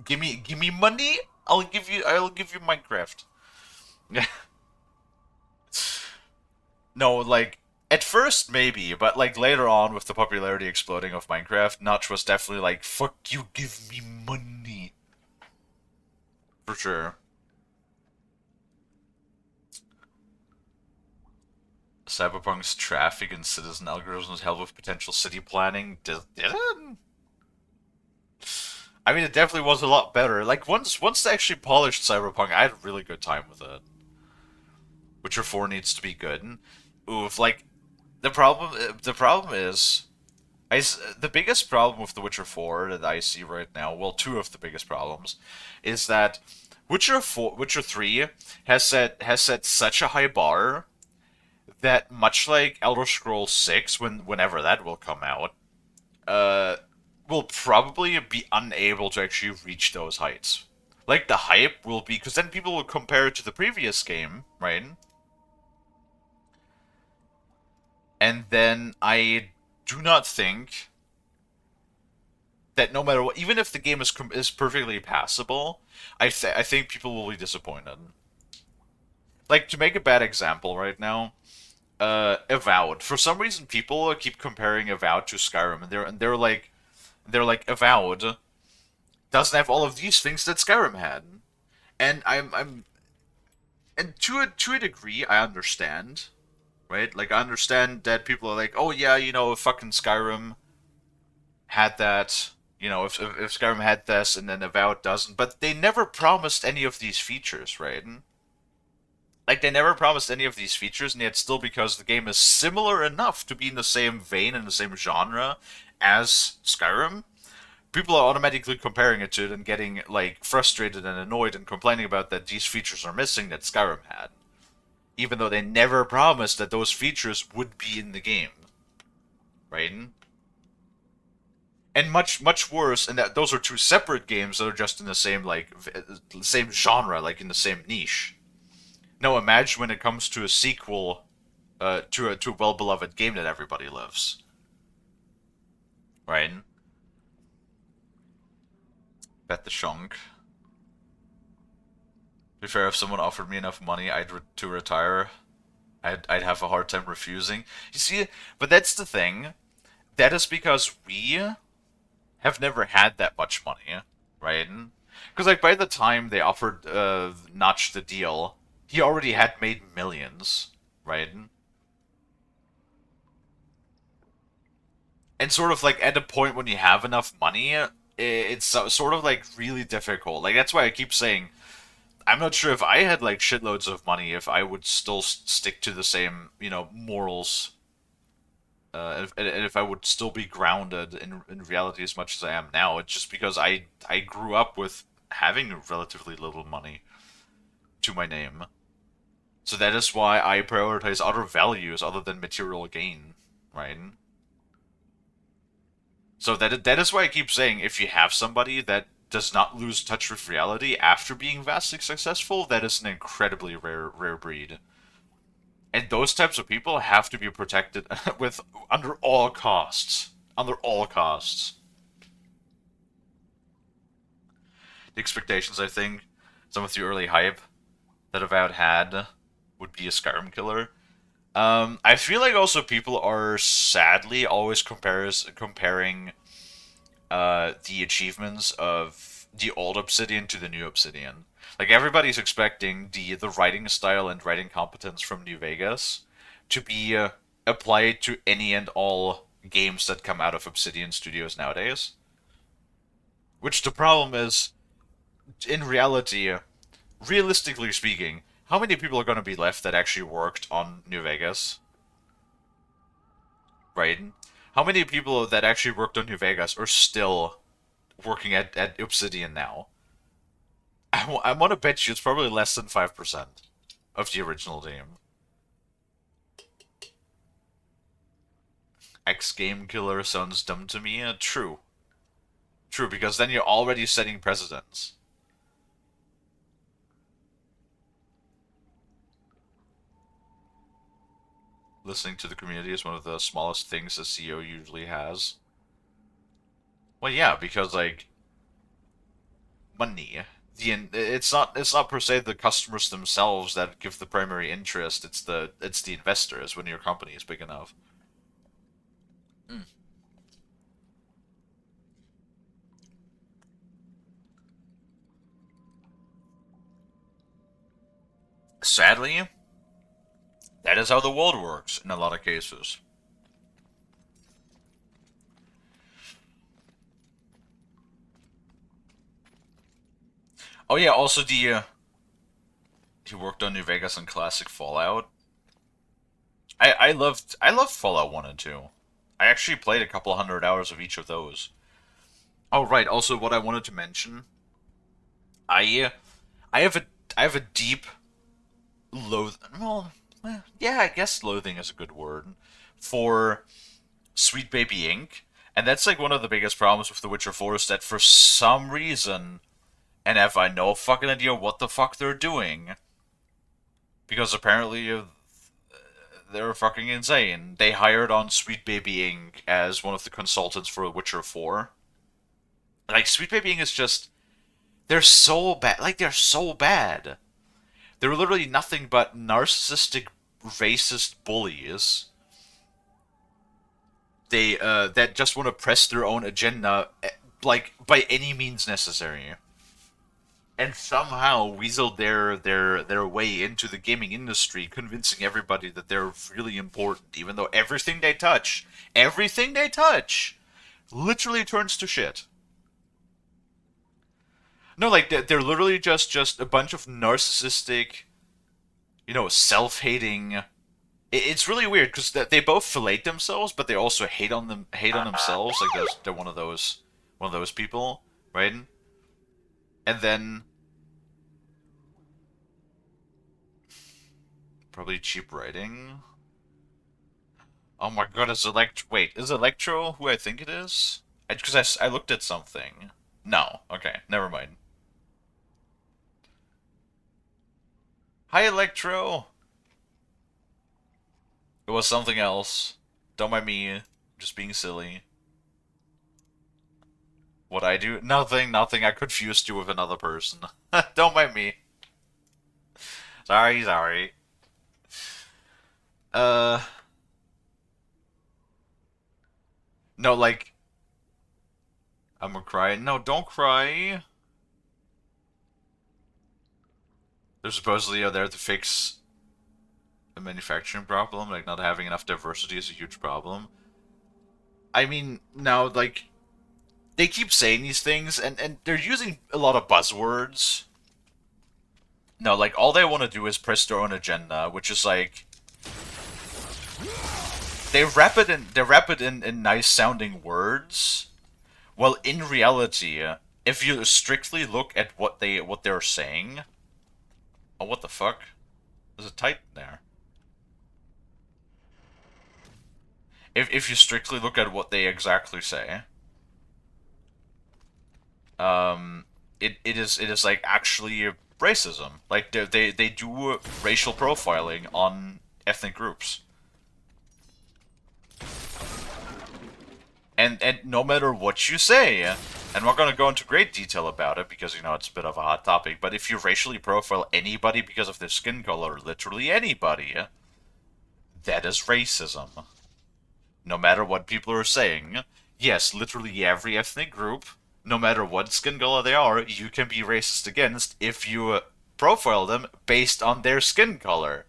Give me money. I'll give you Minecraft." No, like at first maybe, but like later on with the popularity exploding of Minecraft, Notch was definitely like, "Fuck you, give me money." For sure. Cyberpunk's traffic and citizen algorithms help with potential city planning. Did it? I mean, it definitely was a lot better. Like once they actually polished Cyberpunk, I had a really good time with it. Witcher 4 needs to be good. And, oof, like the problem is the biggest problem with The Witcher 4 that I see right now, well, two of the biggest problems, is that Witcher 3 has set such a high bar that much like Elder Scrolls 6, whenever that will come out, uh, will probably be unable to actually reach those heights. Like the hype will be, because then people will compare it to the previous game, right? And then I do not think that no matter what, even if the game is perfectly passable, I think people will be disappointed. Like to make a bad example right now, Avowed. For some reason, people keep comparing Avowed to Skyrim, and they're like Avowed doesn't have all of these things that Skyrim had, and I'm and to a degree I understand, right? Like I understand that people are like, oh yeah, fucking Skyrim had that. If Skyrim had this and then Avowed doesn't, but they never promised any of these features, right? Like they never promised any of these features, and yet still, because the game is similar enough to be in the same vein and the same genre as Skyrim, people are automatically comparing it to it and getting like frustrated and annoyed and complaining about that these features are missing that Skyrim had, even though they never promised that those features would be in the game, right? And much worse, and that those are two separate games that are just in the same same genre, like in the same niche. Now imagine when it comes to a sequel to a well-beloved game that everybody loves, right? Bet the shunk. To be fair, if someone offered me enough money to retire, I'd have a hard time refusing. You see, but that's the thing. That is because we have never had that much money, right? Because like by the time they offered Notch the deal, he already had made millions, right? And sort of like at a point when you have enough money, it's sort of like really difficult. Like that's why I keep saying I'm not sure if I had like shitloads of money if I would still stick to the same morals, and if I would still be grounded in reality as much as I am now. It's just because I grew up with having relatively little money to my name. So that is why I prioritize other values other than material gain, right? So that is why I keep saying if you have somebody that does not lose touch with reality after being vastly successful, that is an incredibly rare breed. And those types of people have to be protected with under all costs. Under all costs. The expectations, I think, some of the early hype that Avowed had would be a Skyrim killer. I feel like also people are sadly always comparing the achievements of the old Obsidian to the new Obsidian. Like everybody's expecting the writing style and writing competence from New Vegas to be applied to any and all games that come out of Obsidian Studios nowadays. Which the problem is, in reality, realistically speaking, how many people are going to be left that actually worked on New Vegas? Right? How many people that actually worked on New Vegas are still working at Obsidian now? I want to bet you it's probably less than 5% of the original team. X-Game Killer sounds dumb to me. True. True, because then you're already setting precedents. Listening to the community is one of the smallest things a CEO usually has. Well, yeah, because like money. It's not per se the customers themselves that give the primary interest. It's the investors when your company is big enough. Mm. Sadly, that is how the world works in a lot of cases. Oh yeah, also he worked on New Vegas and Classic Fallout. I loved Fallout 1 and 2. I actually played a couple hundred hours of each of those. Oh right, also what I wanted to mention, I I have a I have a deep yeah, I guess loathing is a good word for Sweet Baby Inc. And that's like one of the biggest problems with The Witcher 4 is that for some reason, and have I no fucking idea what the fuck they're doing, because apparently they're fucking insane. They hired on Sweet Baby Inc. as one of the consultants for Witcher 4. Like, Sweet Baby Inc. is just... They're so bad. Like, they're so bad. They're literally nothing but narcissistic, racist bullies. That just want to press their own agenda, like, by any means necessary. And somehow weaseled their way into the gaming industry, convincing everybody that they're really important, even though everything they touch, literally turns to shit. No, like they're literally just a bunch of narcissistic, self-hating. It's really weird because they both fillet themselves, but they also hate on themselves. Like they're one of those people, right? And then probably cheap writing. Oh my god, is Electro who I think it is? Because I looked at something. No, okay, never mind. Hi, Electro! It was something else. Don't mind me, just being silly. What I do? Nothing. I confused you with another person. Don't mind me. Sorry. Uh... No, like... I'm gonna cry. No, don't cry. They're supposedly there to fix a manufacturing problem. Like, not having enough diversity is a huge problem. I mean, now, like... They keep saying these things, and they're using a lot of buzzwords. No, like, all they want to do is press their own agenda, which is like... They wrap it in nice sounding words. Well, in reality, if you strictly look at what they're saying... Oh, what the fuck? There's a Titan there. If you strictly look at what they exactly say... it is like actually racism. Like they do racial profiling on ethnic groups. And no matter what you say, and I'm not going to go into great detail about it because, it's a bit of a hot topic, but if you racially profile anybody because of their skin color, literally anybody, that is racism. No matter what people are saying, yes, literally every ethnic group, no matter what skin color they are, you can be racist against if you profile them based on their skin color.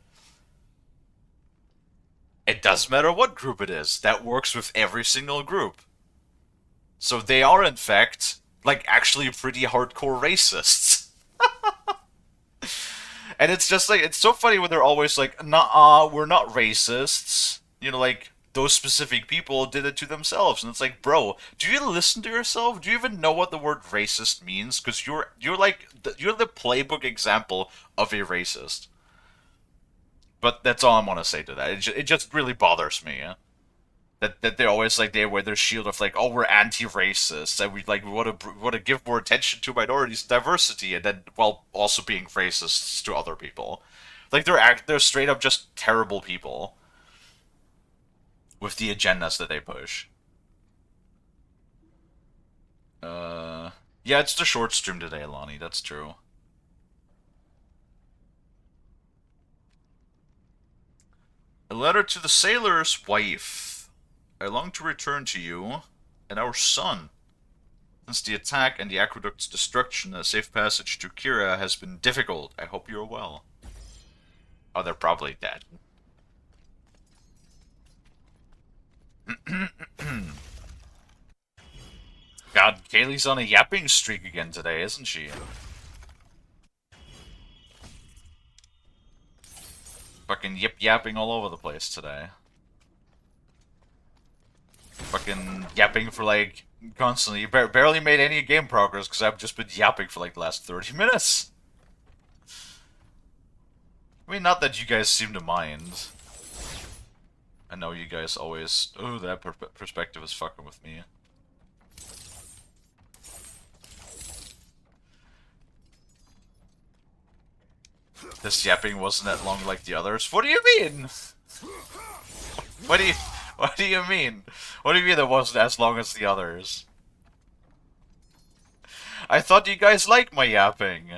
It doesn't matter what group it is. That works with every single group. So they are, in fact, like, actually pretty hardcore racists. And it's just like, it's so funny when they're always like, nah, we're not racists. Like, those specific people did it to themselves. And it's like, bro, do you listen to yourself? Do you even know what the word racist means? Because you're the playbook example of a racist. But that's all I'm gonna say to that. It just really bothers me, yeah? That they're always like they wear their shield of like, oh, we're anti-racist and we want to give more attention to minorities, diversity, and then while also being racists to other people. Like they're straight up just terrible people with the agendas that they push. Yeah, it's the short stream today, Lonnie. That's true. A letter to the sailor's wife. I long to return to you and our son. Since the attack and the aqueduct's destruction, a safe passage to Kira has been difficult. I hope you're well. Oh, they're probably dead. God, Kalie's on a yapping streak again today, isn't she? Fucking yapping all over the place today. Fucking yapping for like constantly. Barely made any game progress because I've just been yapping for like the last 30 minutes. I mean, not that you guys seem to mind. I know you guys always... Oh, that perspective is fucking with me. This yapping wasn't that long like the others. What do you mean? What do you mean? What do you mean it wasn't as long as the others? I thought you guys liked my yapping.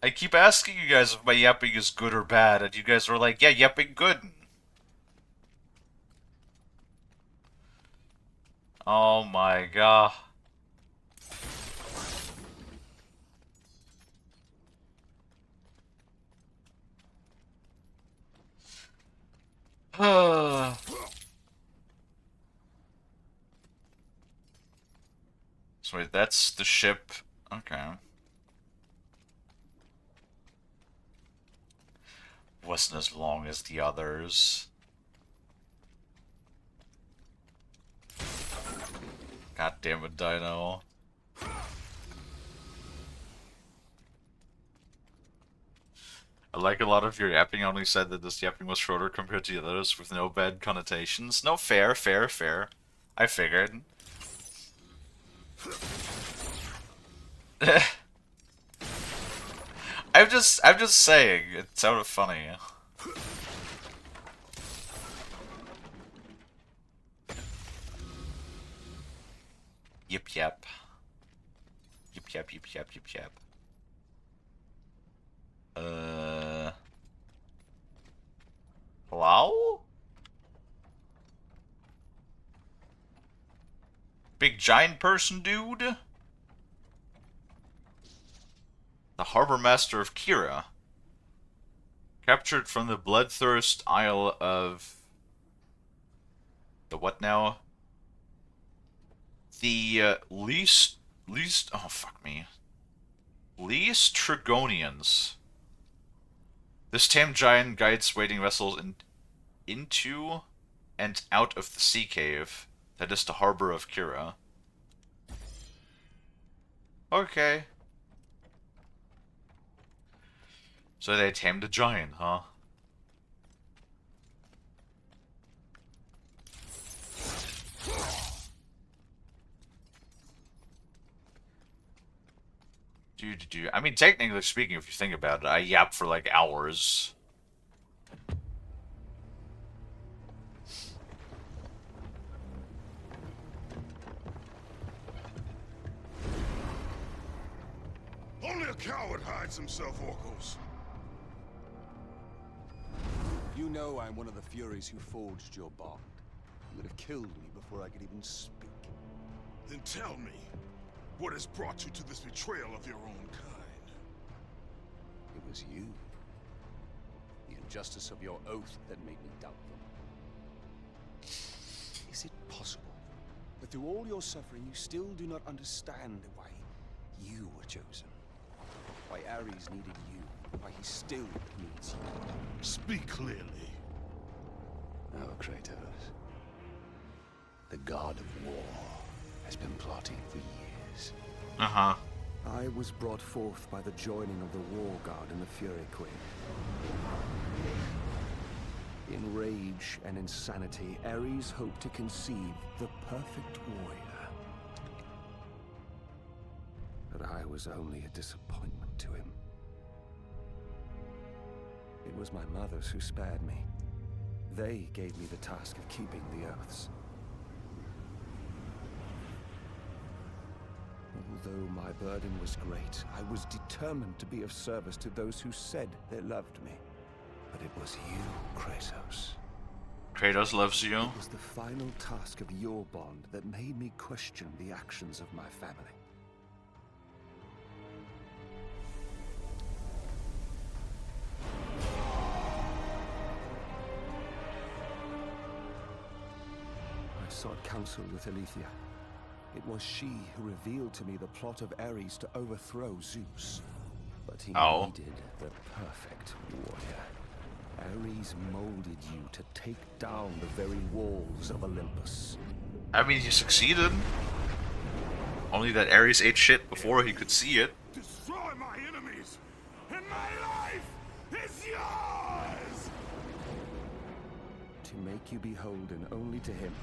I keep asking you guys if my yapping is good or bad, and you guys are like, yeah, yapping good. Oh my god. So wait, that's the ship. Okay. Wasn't as long as the others. God damn it, Dino. I like a lot of your yapping only said that this yapping was shorter compared to the others with no bad connotations. No, fair. I figured. I'm just saying, it sounded funny. Yip yap. Yip yap yip yap yip yap. Hello? Big giant person dude? The Harbor Master of Kira. Captured from the bloodthirst Isle of... The what now? The, least... Oh, fuck me. Least Trigonians. This tame giant guides waiting vessels into and out of the sea cave that is the harbor of Kira. Okay. So they tamed a giant, huh? I mean, technically speaking, if you think about it, I yap for like hours. Only a coward hides himself, Orcos. You know I'm one of the Furies who forged your bond. You would have killed me before I could even speak. Then tell me, what has brought you to this betrayal of your own kind? It was you. The injustice of your oath that made me doubt them. Is it possible that through all your suffering you still do not understand why you were chosen? Why Ares needed you? Why he still needs you? Speak clearly. Now, Kratos, the god of war, has been plotting for years. Uh-huh. I was brought forth by the joining of the War God and the Fury Queen. In rage and insanity, Ares hoped to conceive the perfect warrior. But I was only a disappointment to him. It was my mothers who spared me. They gave me the task of keeping the oaths. Although my burden was great, I was determined to be of service to those who said they loved me. But it was you, Kratos. Kratos loves you. It was the final task of your bond that made me question the actions of my family. I sought counsel with Alethea. It was she who revealed to me the plot of Ares to overthrow Zeus. But But he Oh. needed the perfect warrior. Ares molded you to take down the very walls of Olympus. I mean, he succeeded. Only that Ares ate shit before he could see it. Destroy my enemies, and my life is yours! To make you beholden only to him,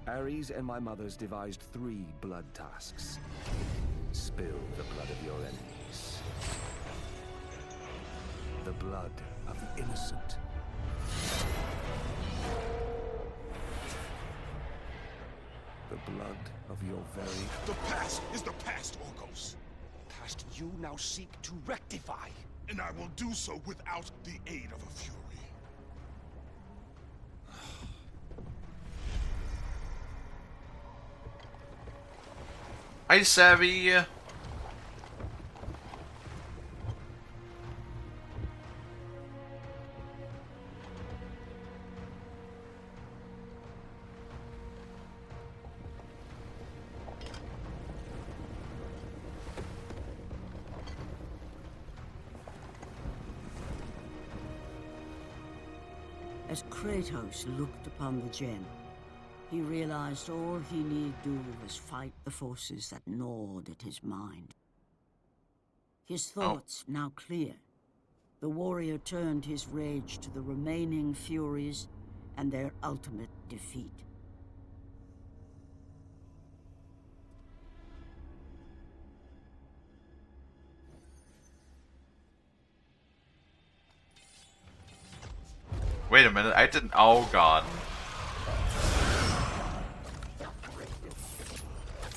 Ares and my mothers devised 3 blood tasks. Spill the blood of your enemies. The blood of the innocent. The blood of your very... The past is the past, Orcos. Past you now seek to rectify. And I will do so without the aid of a fury. Hi, Savvy. As Kratos looked upon the gem, he realized all he need do was fight the forces that gnawed at his mind. His thoughts now clear, the warrior turned his rage to the remaining Furies and their ultimate defeat. Wait a minute, I didn't. Oh god.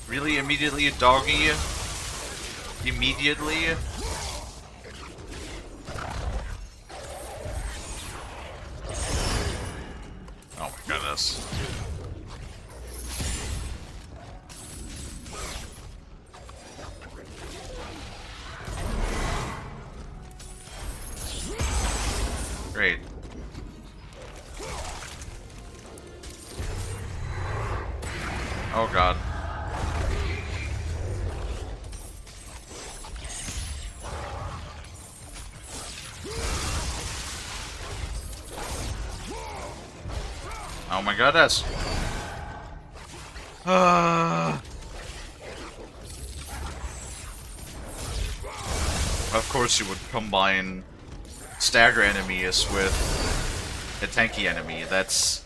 Really? Immediately, doggy? Immediately? Oh my goodness. Great. Oh god. Oh my goodness. Of course you would combine stagger enemies with a tanky enemy. That's...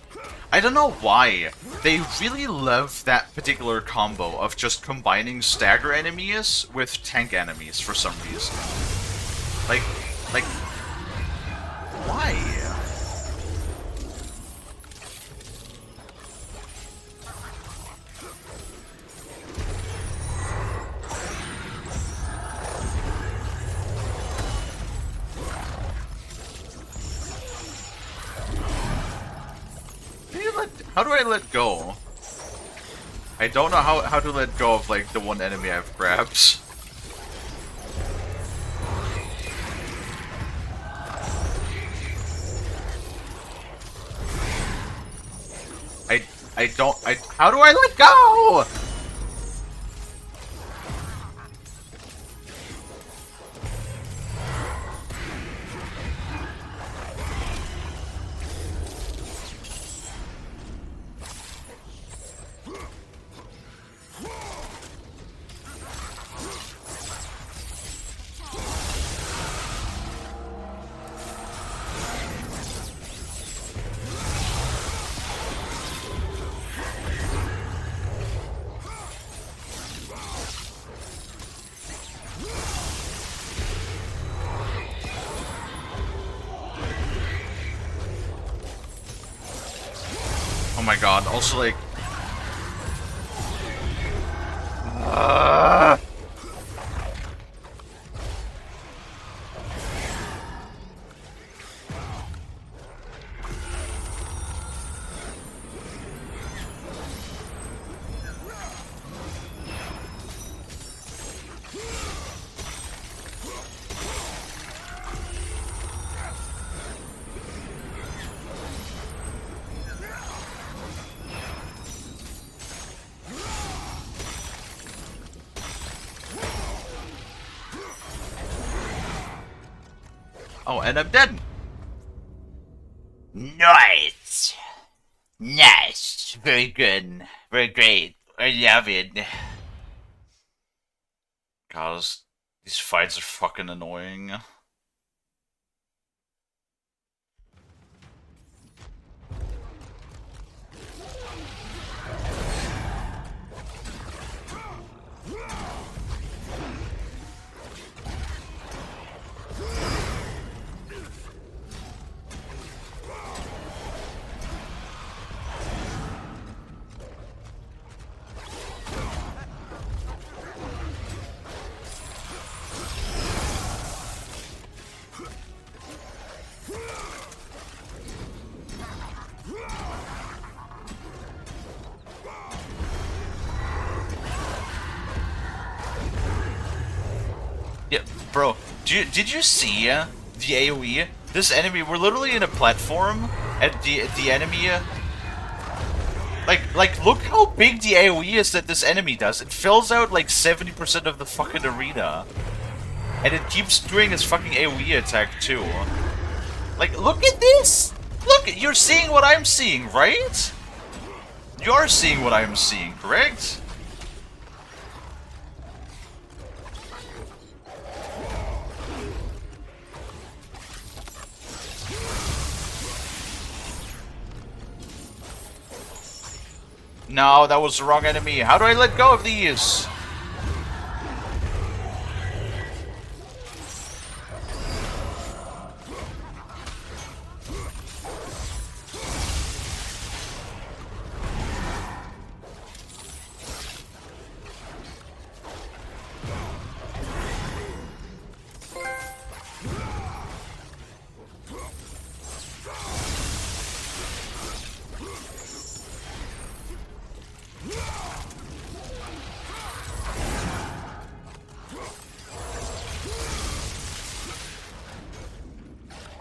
I don't know why. They really love that particular combo of just combining stagger enemies with tank enemies for some reason. Like, why? How do I let go? I don't know how to let go of, like, the one enemy I've grabbed. How do I let go? Oh my god, also like... Oh, and I'm dead. Nice. Nice. Very good. Very great. I love it. God, these fights are fucking annoying. Yeah, bro, did you see the AoE? This enemy, we're literally in a platform, and the enemy, like, look how big the AoE is that this enemy does. It fills out like 70% of the fucking arena, and it keeps doing its fucking AoE attack too. Like, look at this! Look, you're seeing what I'm seeing, right? You're seeing what I'm seeing, correct? No, that was the wrong enemy. How do I let go of these?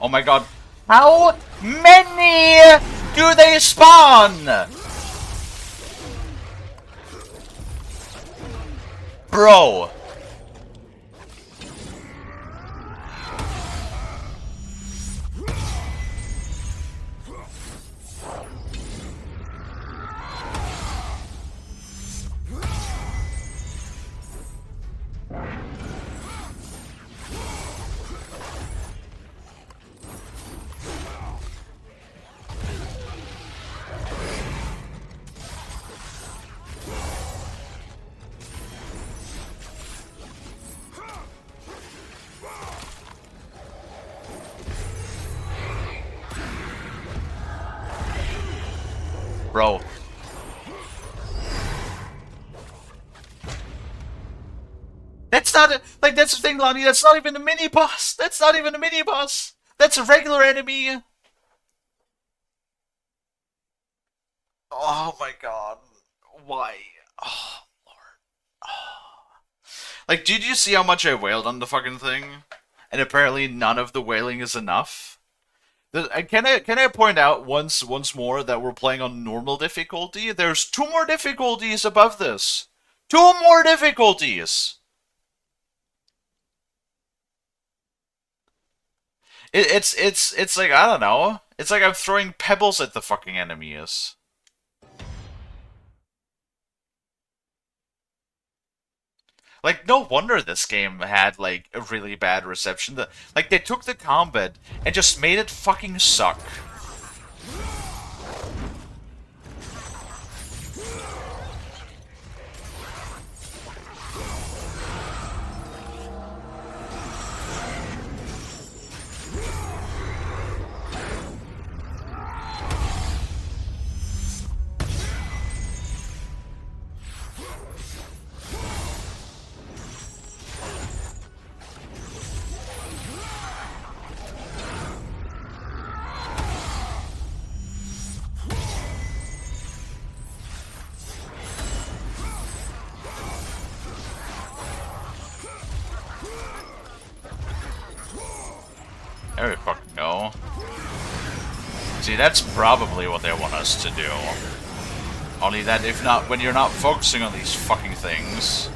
Oh my god. How many do they spawn? Bro. Bro. That's not a, like, that's the thing, Lonnie, that's not even a mini-boss! That's not even a mini-boss! That's a regular enemy! Oh my god. Why? Oh, Lord. Oh. Like, did you see how much I wailed on the fucking thing? And apparently none of the wailing is enough? Can I point out once more that we're playing on normal difficulty? There's 2 more difficulties above this. 2 more difficulties. It's like, I don't know. It's like I'm throwing pebbles at the fucking enemies. Like, no wonder this game had, like, a really bad reception. Like, they took the combat and just made it fucking suck. There we fucking go. See, that's probably what they want us to do. Only that if not, when you're not focusing on these fucking things.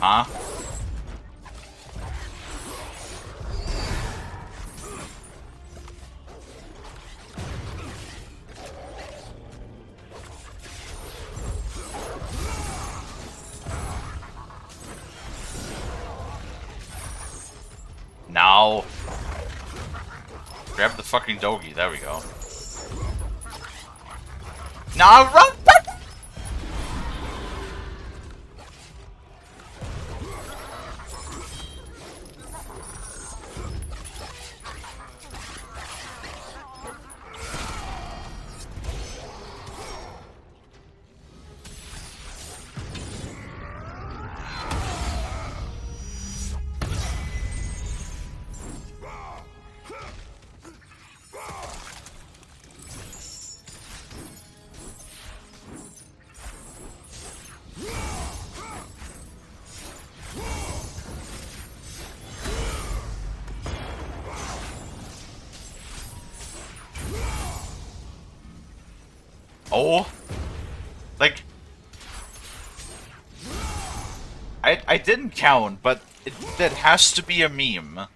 Huh? Now. Grab the fucking doggy. There we go. Now run! Oh, like, I didn't count, but that has to be a meme.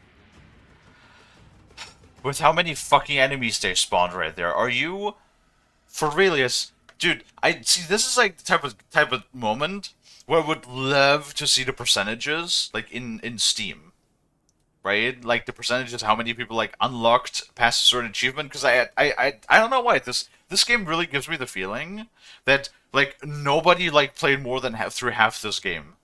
With how many fucking enemies they spawned right there. Are you for realious? Dude, I see this is like the type of moment where I would love to see the percentages like in Steam. Right? Like the percentages how many people like unlocked past a certain achievement, because I don't know why this game really gives me the feeling that like nobody like played more than through half this game.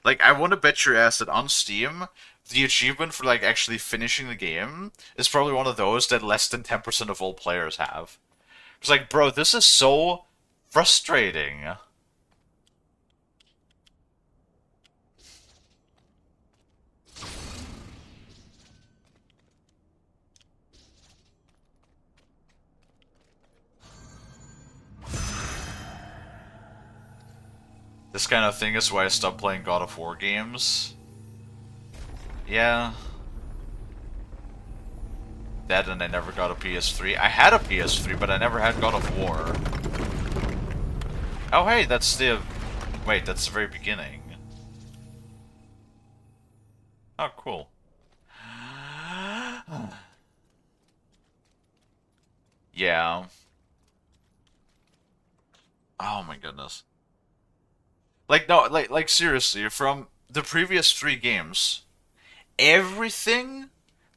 Like I want to bet your ass that on Steam the achievement for like actually finishing the game is probably one of those that less than 10% of all players have. It's like, bro, this is so frustrating. This kind of thing is why I stopped playing God of War games. Yeah. That and I never got a PS3. I had a PS3, but I never had God of War. Oh hey, that's the... Wait, that's the very beginning. Oh, cool. Yeah. Oh my goodness. Like, no, like seriously, from the previous 3 games, everything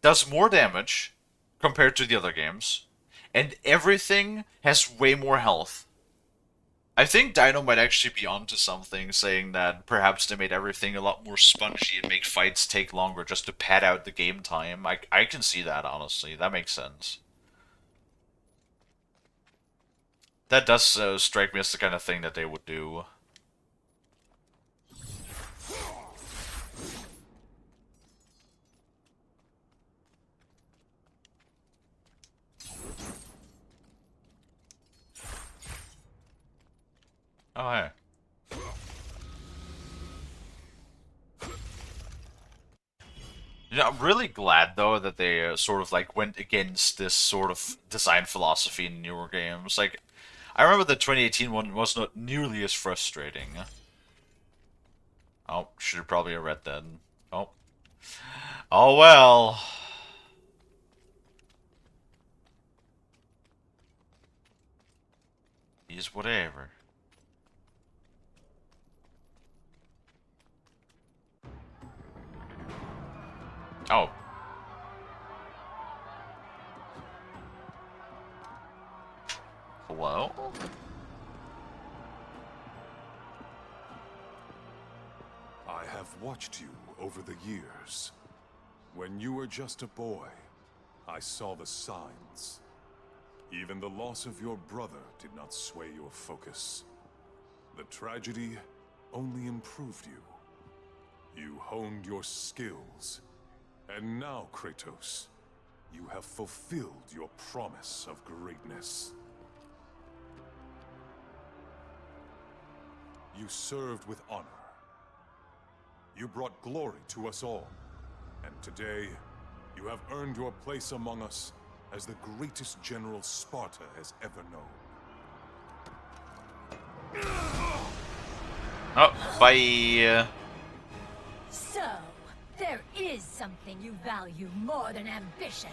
does more damage compared to the other games, and everything has way more health. I think Dino might actually be onto something, saying that perhaps they made everything a lot more spongy and make fights take longer just to pad out the game time. I can see that, honestly. That makes sense. That does strike me as the kind of thing that they would do. Oh, hey. You know, I'm really glad, though, that they sort of, like, went against this sort of design philosophy in newer games. Like, I remember the 2018 one was not nearly as frustrating. Oh, should have probably have read that. Oh. Oh, well. Is whatever. Oh. Hello? I have watched you over the years. When you were just a boy, I saw the signs. Even the loss of your brother did not sway your focus. The tragedy only improved you. You honed your skills. And now, Kratos, you have fulfilled your promise of greatness. You served with honor. You brought glory to us all. And today, you have earned your place among us as the greatest general Sparta has ever known. Oh, bye. There is something you value more than ambition.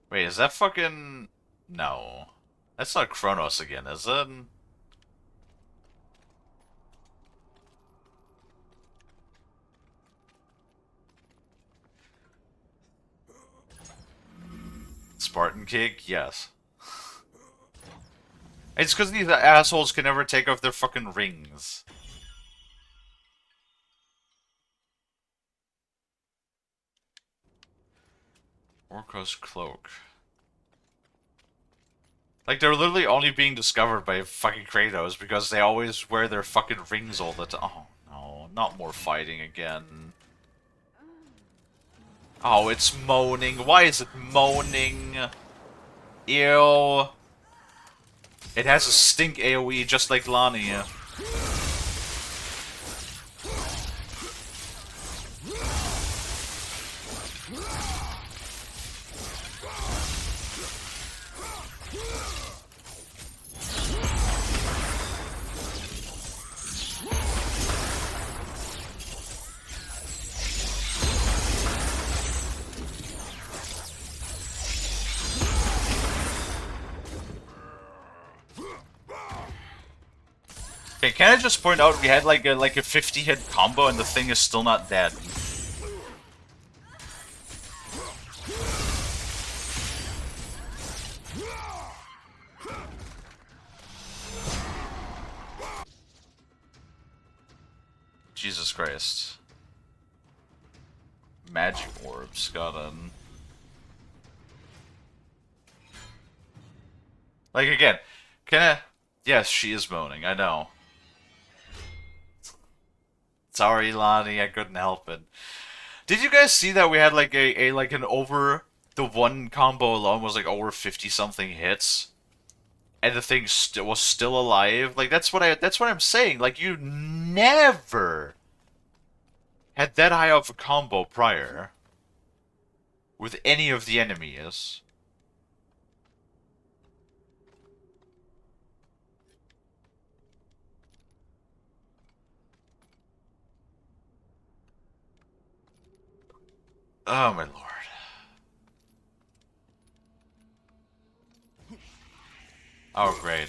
Wait, is that fucking... No. That's not Kronos again, is it? Spartan Cake? Yes. It's because these assholes can never take off their fucking rings. Orko's cloak. Like, they're literally only being discovered by fucking Kratos because they always wear their fucking rings all the time. Oh, no. Not more fighting again. Oh, it's moaning. Why is it moaning? Ew. It has a stink AoE just like Lani. Okay, can I just point out we had like a 50 hit combo and the thing is still not dead? Jesus Christ. Magic orbs, got him. Like again, can I... Yes, she is moaning, I know. Sorry, Lonnie, I couldn't help it. Did you guys see that we had like like an over... The one combo alone was like over 50 something hits? And the thing was still alive? Like, that's what I'm saying. Like, you never had that high of a combo prior with any of the enemies. Oh my lord. Oh great.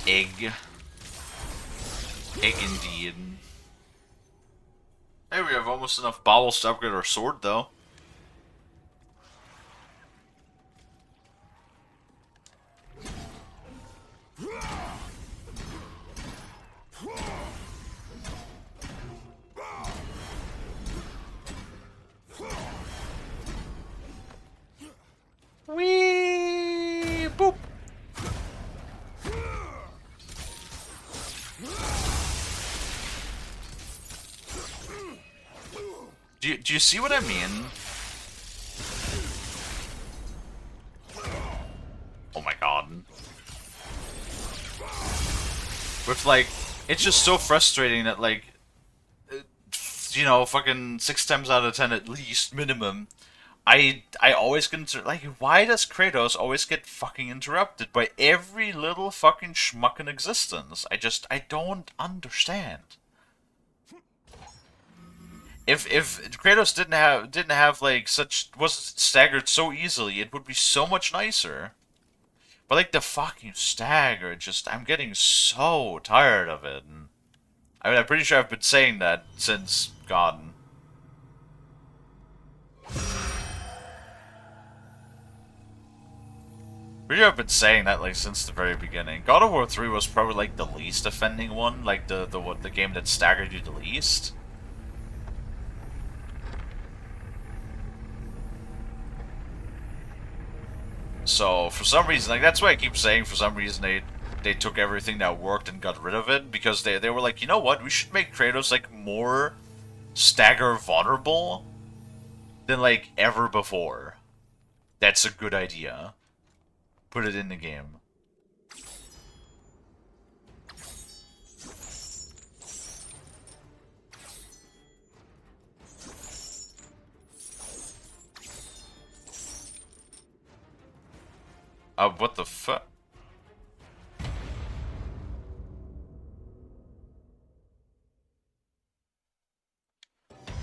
Egg. Egg indeed. Hey, we have almost enough bowels to upgrade our sword, though. Wee boop. Do you see what I mean? Oh my god. With like, it's just so frustrating that like, you know, fucking 6 times out of 10 at least, minimum, I always consider, like, why does Kratos always get fucking interrupted by every little fucking schmuck in existence? I don't understand. If Kratos didn't have like wasn't staggered so easily, it would be so much nicer. But like the fucking stagger, I'm getting so tired of it. And, I mean, I'm pretty sure I've been saying that since God. Pretty sure I've been saying that like since the very beginning. God of War 3 was probably like the least offending one, like the game that staggered you the least. So, for some reason, like, that's why I keep saying for some reason they took everything that worked and got rid of it, because they were like, you know what, we should make Kratos, like, more stagger vulnerable than, like, ever before. That's a good idea. Put it in the game. What the fuck?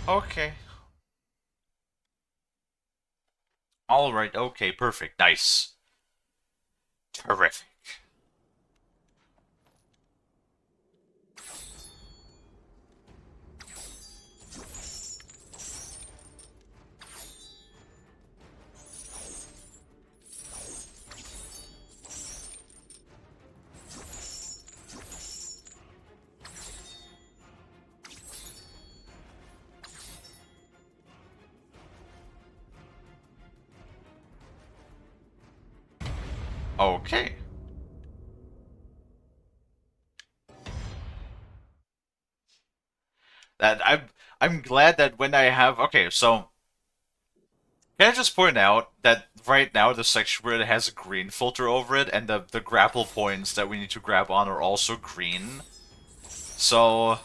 Okay. Alright, okay, perfect. Nice. Terrific. Okay. That I'm glad that when I have okay, so can I just point out that right now the section where it has a green filter over it and the grapple points that we need to grab on are also green. So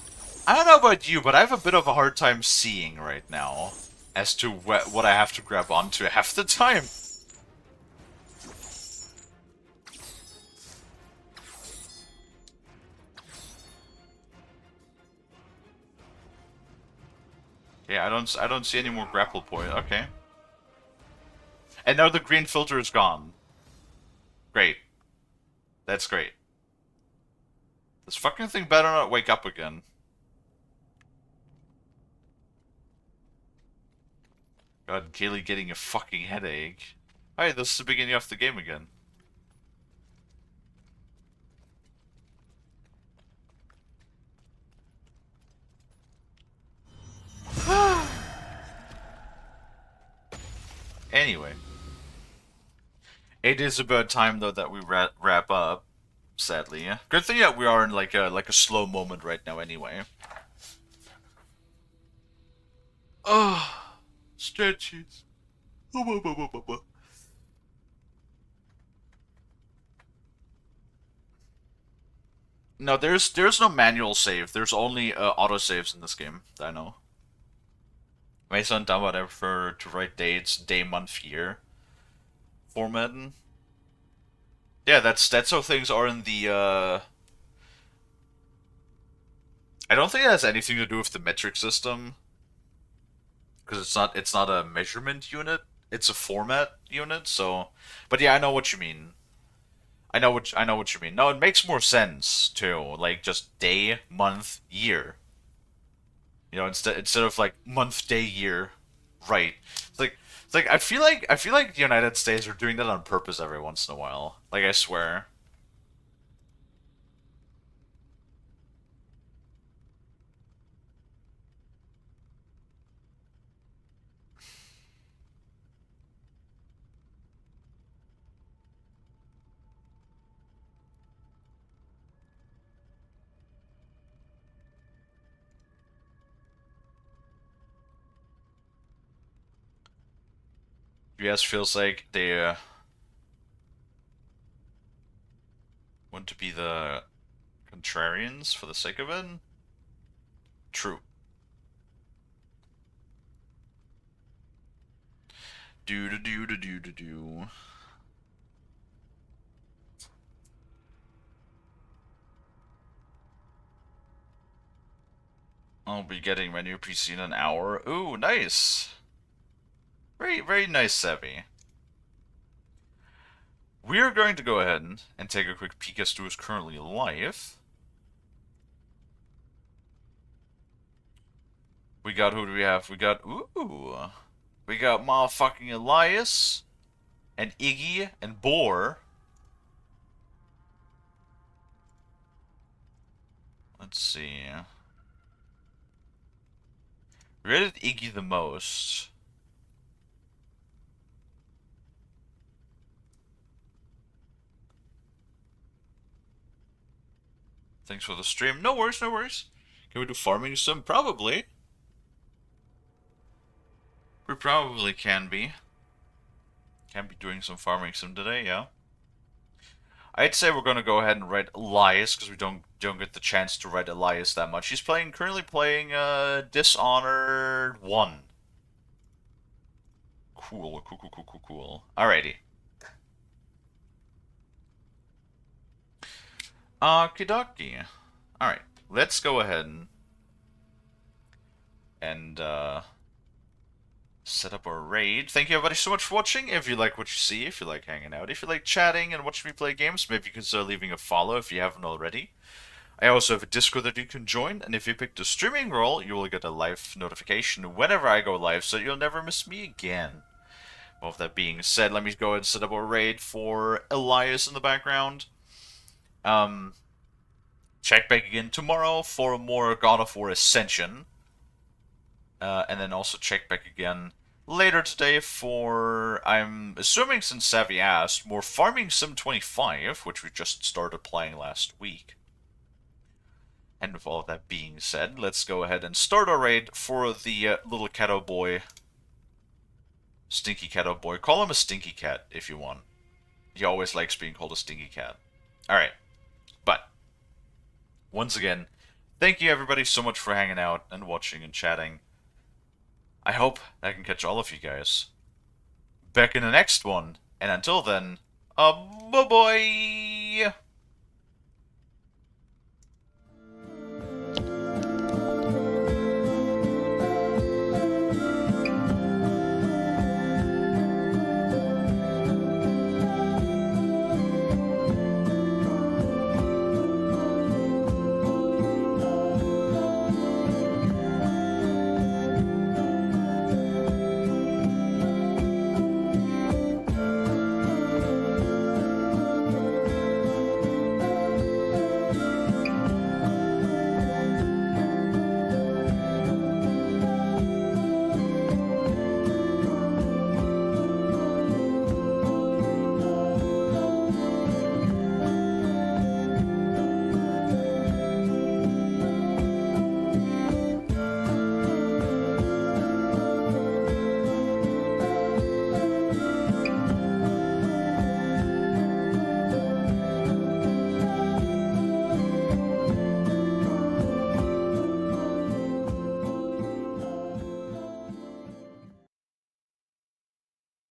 I don't know about you, but I have a bit of a hard time seeing right now as to what I have to grab onto half the time. Yeah, I don't see any more grapple point. Okay. And now the green filter is gone. Great. That's great. This fucking thing better not wake up again. God, Kalie getting a fucking headache. Alright, this is the beginning of the game again. Anyway. It is about time, though, that we wrap up. Sadly, yeah. Good thing that we are in like a slow moment right now, anyway. Oh, stretches. No, there's no manual save. There's only auto saves in this game. I know. Mason done whatever to write dates, day, month, year formatting. Yeah, that's how things are in the. I don't think it has anything to do with the metric system because it's not a measurement unit. It's a format unit. So, but yeah, I know what you mean. I know what you mean. No, it makes more sense too. Like just day, month, year. You know, instead of like month, day, year, right? It's like I feel like the United States are doing that on purpose every once in a while. Like I swear. US feels like they want to be the contrarians for the sake of it. True. Do. I'll be getting my new PC in an hour. Ooh, nice. Very nice, Sevy. We're going to go ahead and take a quick peek as to who's currently live. We got, who do we have? We got, ooh. We got motherfucking Elias, and Iggy, and Boar. Let's see. Rated Iggy the most. Thanks for the stream. No worries, no worries. Can we do farming sim? Probably. We probably can be. Can be doing some farming sim today, yeah. I'd say we're gonna go ahead and write Elias, because we don't get the chance to write Elias that much. He's currently playing Dishonored 1. Cool. Alrighty. Okie Alright, let's go ahead and set up our raid. Thank you everybody so much for watching. If you like what you see, if you like hanging out, if you like chatting and watching me play games, maybe you consider leaving a follow if you haven't already. I also have a Discord that you can join, and if you pick the streaming role, you will get a live notification whenever I go live, so you'll never miss me again. Well, with that being said, let me go ahead and set up a raid for Elias in the background. Check back again tomorrow for more God of War Ascension. And then also check back again later today for, I'm assuming since Savvy asked, more Farming Sim 25, which we just started playing last week. And with all of that being said, let's go ahead and start our raid for the little Cato boy. Stinky Cato boy. Call him a stinky cat if you want. He always likes being called a stinky cat. Alright. But, once again, thank you everybody so much for hanging out and watching and chatting. I hope I can catch all of you guys back in the next one. And until then, bye-bye!